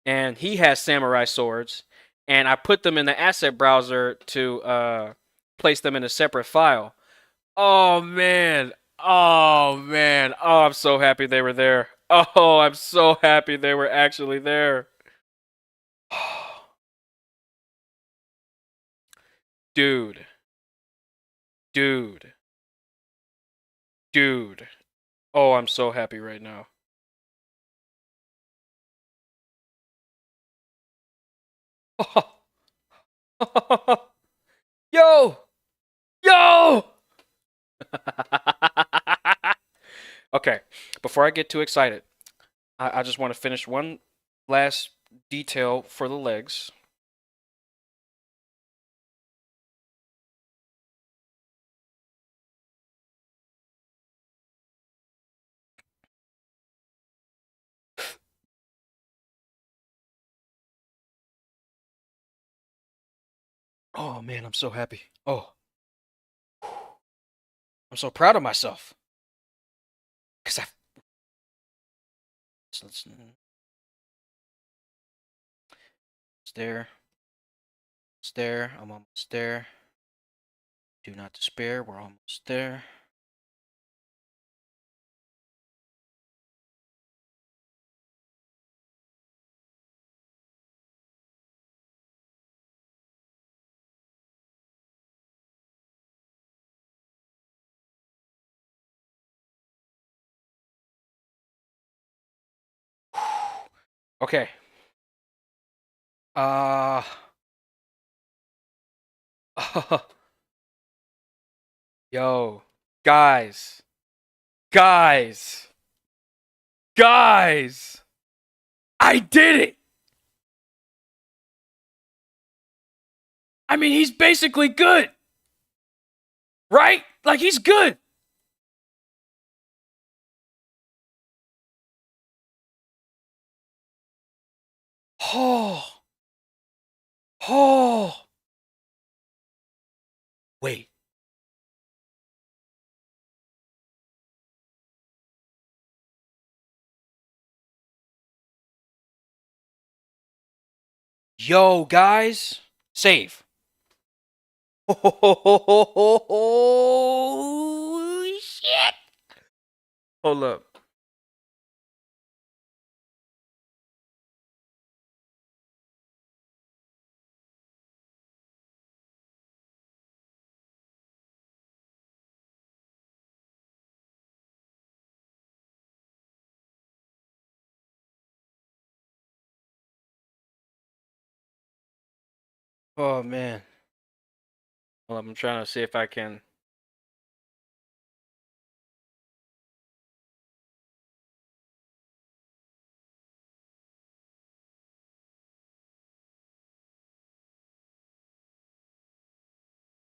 and he has samurai swords, and I put them in the asset browser to place them in a separate file. Oh man. Oh man. Oh, I'm so happy they were there. Oh, I'm so happy they were actually there. Dude. Dude. Dude. Oh, I'm so happy right now. Yo! Yo! Okay, before I get too excited, I just want to finish one last detail for the legs. Oh man, I'm so happy. Oh, I'm so proud of myself. Cause let's stare, stare. I'm almost there. Do not despair. We're almost there. Okay. Uh. Yo, guys, guys, guys! I did it. I mean, he's basically good, right? Like he's good. Oh, oh. Wait. Yo, guys, save. Oh, shit. Hold up. Oh, man. Well, I'm trying to see if I can.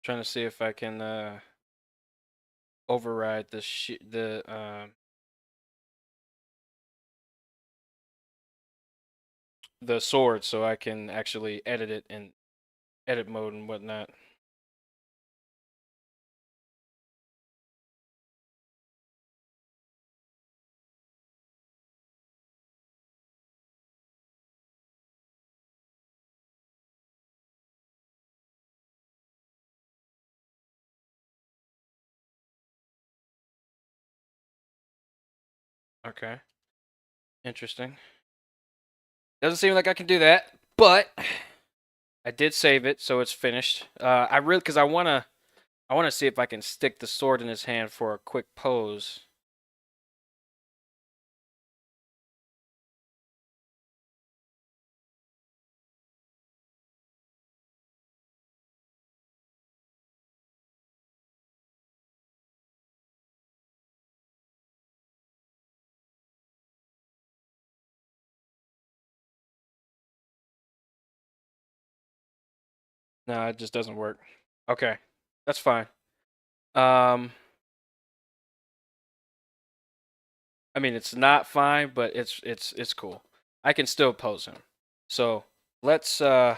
Trying to see if I can override the sword so I can actually edit it in edit mode and whatnot. Okay. Interesting. Doesn't seem like I can do that, but I did save it, so it's finished. I really, because I wanna see if I can stick the sword in his hand for a quick pose. No, it just doesn't work. Okay, that's fine. Um, I mean, it's not fine, but it's cool. I can still pose him. So let's. I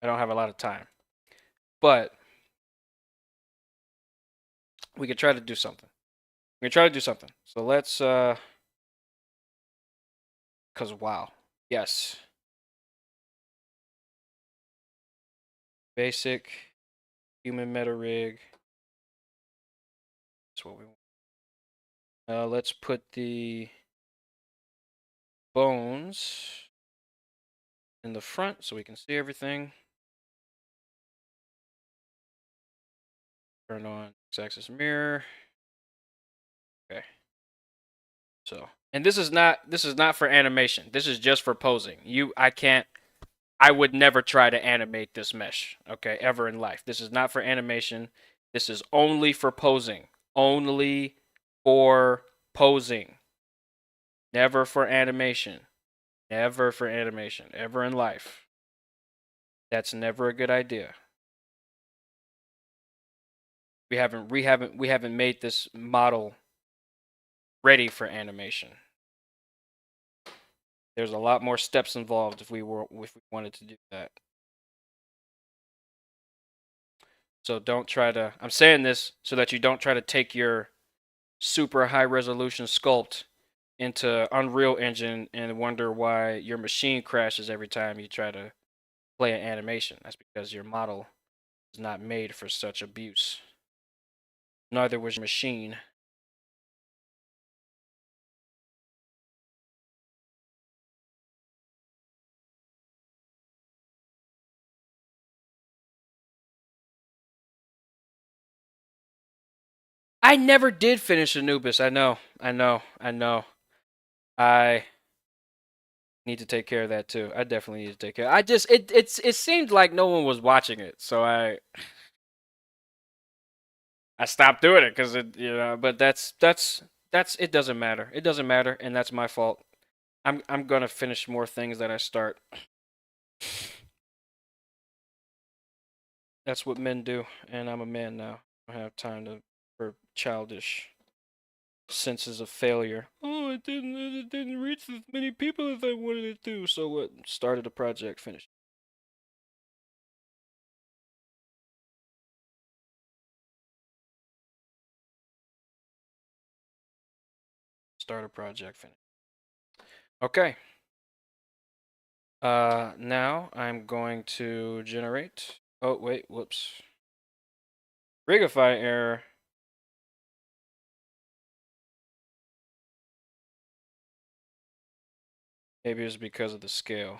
don't have a lot of time, but we could try to do something. We can try to do something. So let's. Cause wow, yes, basic human meta rig. That's what we want. Let's put the bones in the front so we can see everything. Turn on x-axis mirror. Okay. So, and this is not for animation. This is just for posing. I would never try to animate this mesh, okay, ever in life. This is not for animation. This is only for posing. Only for posing. Never for animation. Never for animation. Ever in life. That's never a good idea. We haven't made this model ready for animation. There's a lot more steps involved if we wanted to do that. So don't try to. I'm saying this so that you don't try to take your super high resolution sculpt into Unreal Engine and wonder why your machine crashes every time you try to play an animation. That's because your model is not made for such abuse. Neither was your machine. I never did finish Anubis. I know. I need to take care of that too. I definitely need to take care. I just it seemed like no one was watching it, so I stopped doing it because But that's it doesn't matter. It doesn't matter, and that's my fault. I'm gonna finish more things that I start. That's what men do, and I'm a man now. I don't have time for childish senses of failure. Oh, it didn't reach as many people as I wanted it to. So what? Started a project, finished. Start a project, finish. Okay. Now I'm going to generate. Oh, wait, whoops. Rigify error. Maybe it's because of the scale.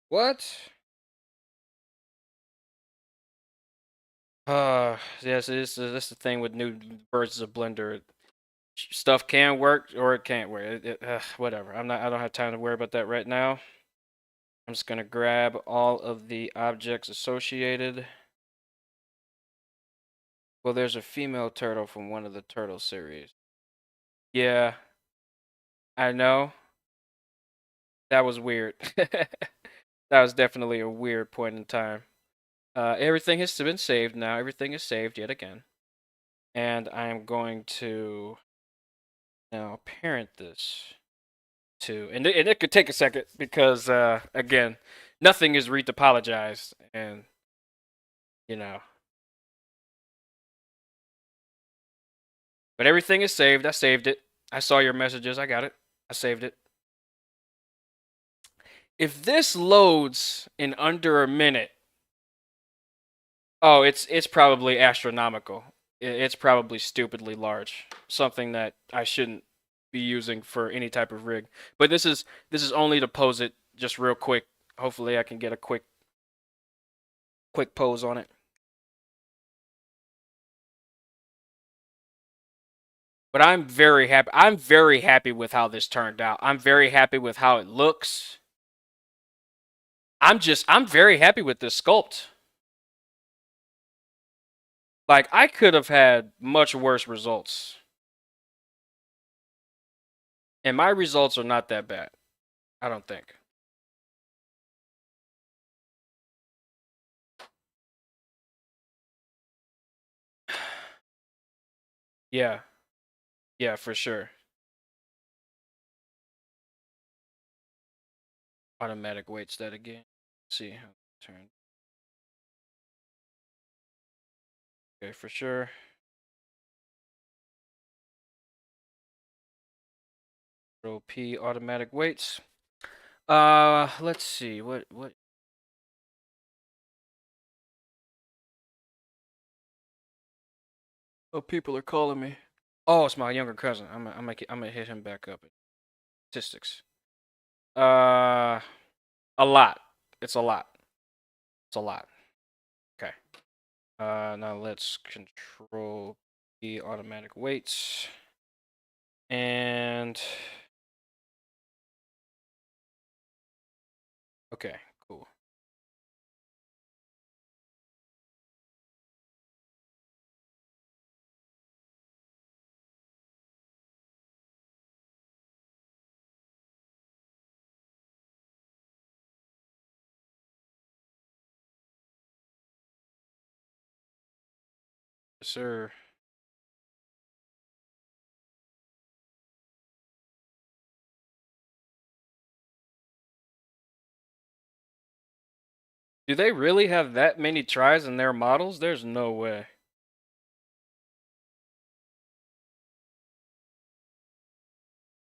What? Yes, this is the thing with new versions of Blender. Stuff can work or it can't work. Whatever. I don't have time to worry about that right now. I'm just gonna grab all of the objects associated. Well, there's a female turtle from one of the turtle series. Yeah, I know. That was weird. That was definitely a weird point in time. Everything has been saved now. Everything is saved yet again. And I am going to now parent this to, and it could take a second because, again, nothing is retopologized. And, you know, but everything is saved. I saved it. I saw your messages. I got it. I saved it. If this loads in under a minute, oh, it's probably astronomical. It's probably stupidly large. Something that I shouldn't be using for any type of rig. But this is only to pose it just real quick. Hopefully I can get a quick pose on it. But I'm very happy. I'm very happy with how this turned out. I'm very happy with how it looks. I'm very happy with this sculpt. Like I could have had much worse results. And my results are not that bad. I don't think. Yeah. Yeah, for sure. Automatic weights that again. Let's see how it turned. Okay, for sure. Control P automatic weights. Let's see. What Oh, people are calling me. Oh, it's my younger cousin. I'm gonna hit him back up. Statistics. Uh a lot. It's a lot. It's a lot. Okay. Now let's control P automatic weights. And okay, cool. Yes, sir. Do they really have that many tries in their models? There's no way.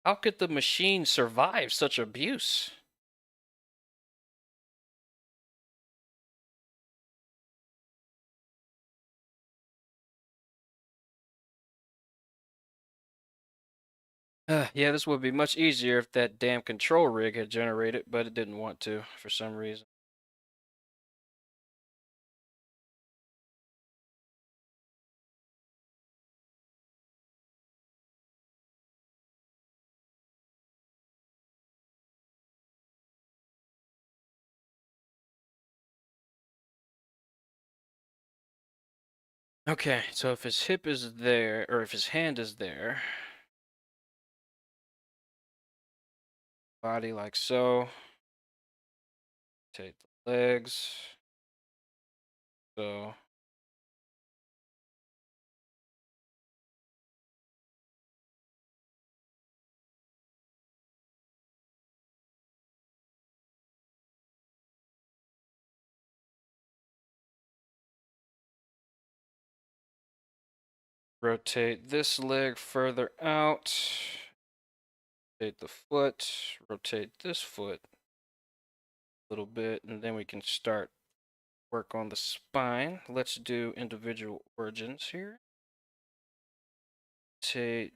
How could the machine survive such abuse? Yeah, this would be much easier if that damn control rig had generated, but it didn't want to for some reason. Okay, so if his hip is there, or if his hand is there, body like so, take the legs, so. Rotate this leg further out. rotate the foot, rotate this foot a little bit, and then we can start work on the spine. Let's do individual origins here. Rotate.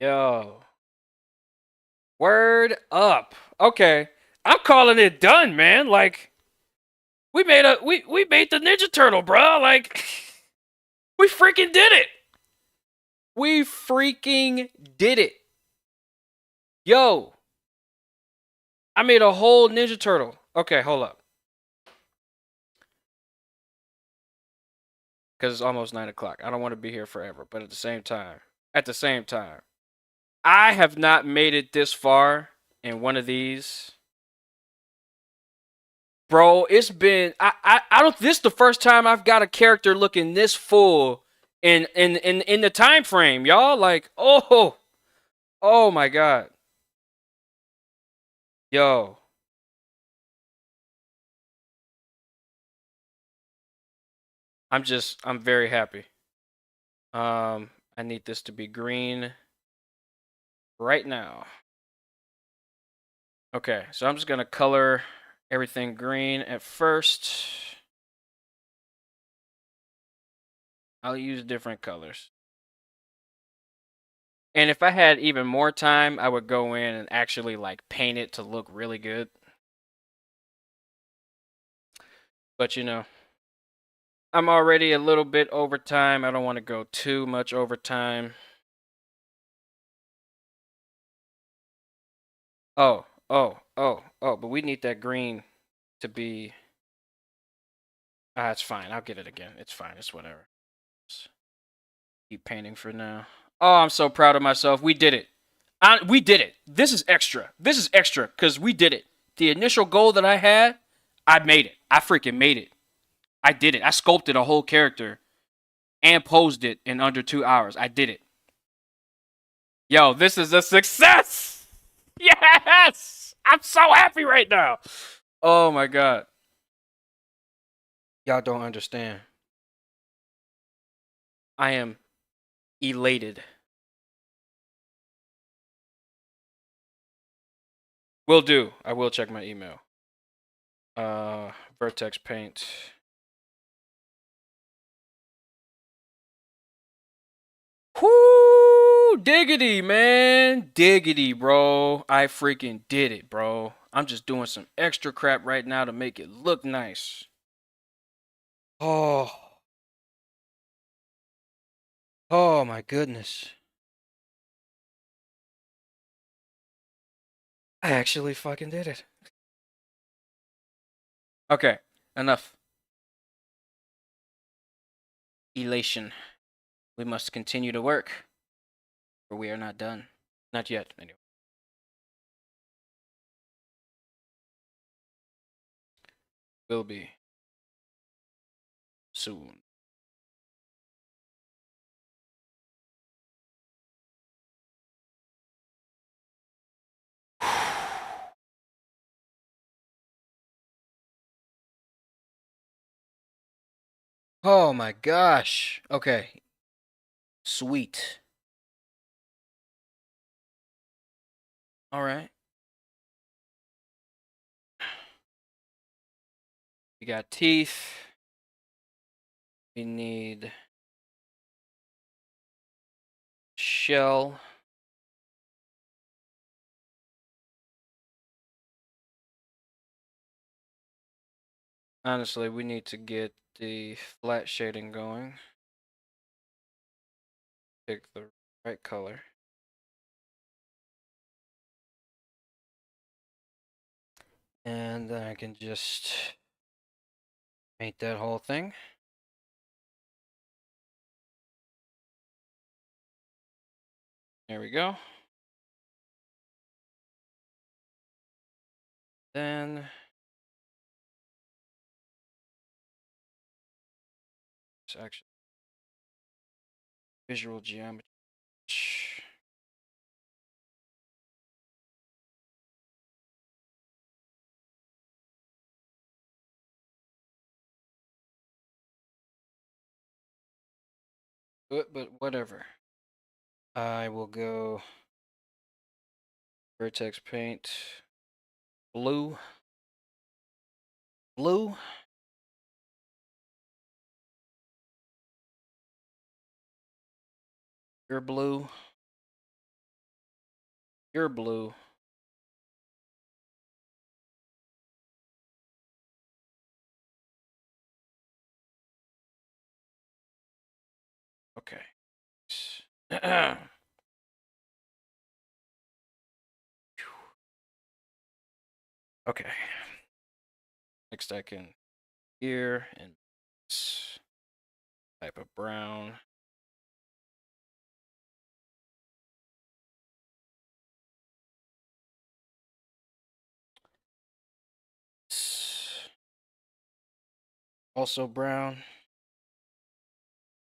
Yo. Word up. Okay. I'm calling it done, man. Like we made the Ninja Turtle, bro. Like we freaking did it. We freaking did it. Yo. I made a whole Ninja Turtle. Okay, hold up. Because it's almost 9 o'clock. I don't want to be here forever, but at the same time, I have not made it this far in one of these. Bro, it's been I don't this is the first time I've got a character looking this full in the time frame, y'all. Like, oh my god. Yo. I'm very happy. I need this to be green right now. Okay, so I'm just gonna color everything green at first. I'll use different colors. And if I had even more time, I would go in and actually like paint it to look really good. But you know, I'm already a little bit over time. I don't want to go too much over time. Oh, but we need that green to be it's fine. I'll get it again. It's fine. It's whatever. Just keep painting for now. Oh, I'm so proud of myself. We did it. We did it. This is extra. This is extra because we did it. The initial goal that I had, I made it. I freaking made it. I did it. I sculpted a whole character and posed it in under 2 hours. I did it. Yo, this is a success. Yes! I'm so happy right now. Oh my god. Y'all don't understand. I am elated. Will do. I will check my email. Vertex paint. Whoo! Diggity, man. Diggity, bro. I freaking did it, bro. I'm just doing some extra crap right now to make it look nice. Oh. Oh my goodness. I actually fucking did it. Okay, enough. Elation. We must continue to work, for we are not done. Not yet, anyway. Will be. Soon. Oh my gosh. Okay. Sweet. All right. We got teeth. We need shell. Honestly, we need to get the flat shading going. Pick the right color. And then I can just paint that whole thing. There we go. Then it's actually visual geometry. but whatever. I will go vertex paint blue. Blue. You're blue. You're blue. Okay. Okay. Next I can here and this type of brown. Also brown.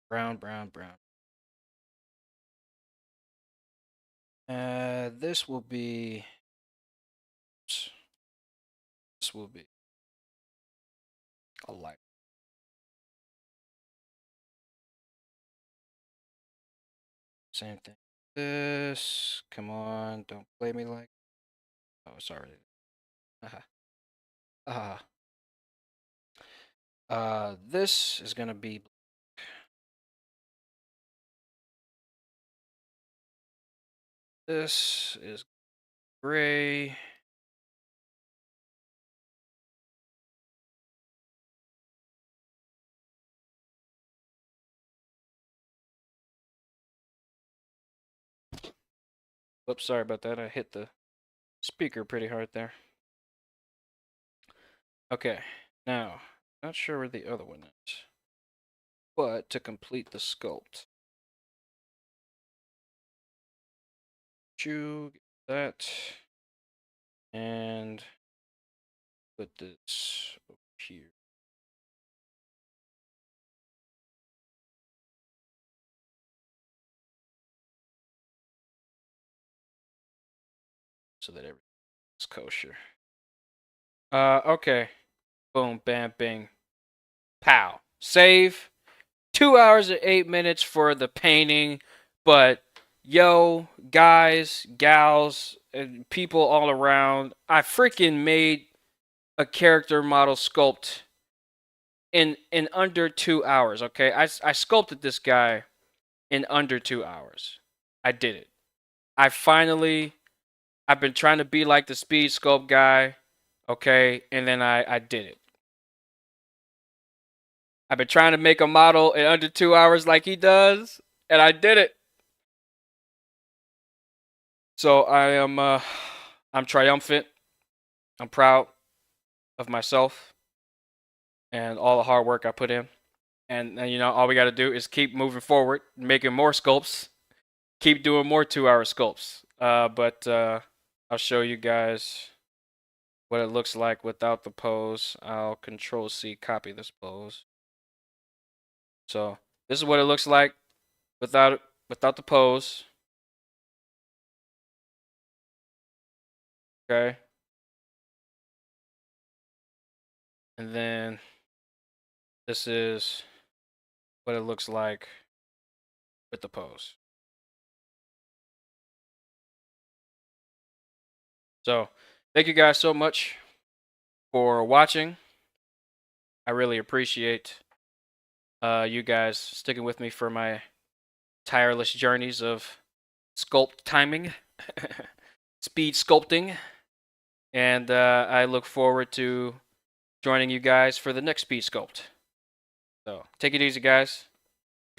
Brown, brown, brown. This will be a light. Same thing. This, come on, don't play me like. Oh, sorry. This is gonna be. This is gray. Oops, sorry about that. I hit the speaker pretty hard there. Okay, now, not sure where the other one is. But to complete the sculpt, get that, and put this over here. So that everything's kosher. Okay. Boom, bam, bing. Pow. Save. 2 hours and 8 minutes for the painting. But, yo, guys, gals, and people all around, I freaking made a character model sculpt in under 2 hours, okay? I sculpted this guy in under 2 hours. I did it. I've been trying to be like the speed sculpt guy, okay? And then I did it. I've been trying to make a model in under 2 hours like he does, and I did it. So I'm triumphant. I'm proud of myself and all the hard work I put in. And you know, all we got to do is keep moving forward, making more sculpts, keep doing more 2 hour sculpts. But I'll show you guys what it looks like without the pose. I'll Control C, copy this pose. So this is what it looks like without the pose. Okay. And then this is what it looks like with the pose. So thank you guys so much for watching. I really appreciate you guys sticking with me for my tireless journeys of sculpt timing, speed sculpting, and I look forward to joining you guys for the next speed sculpt. So take it easy, guys.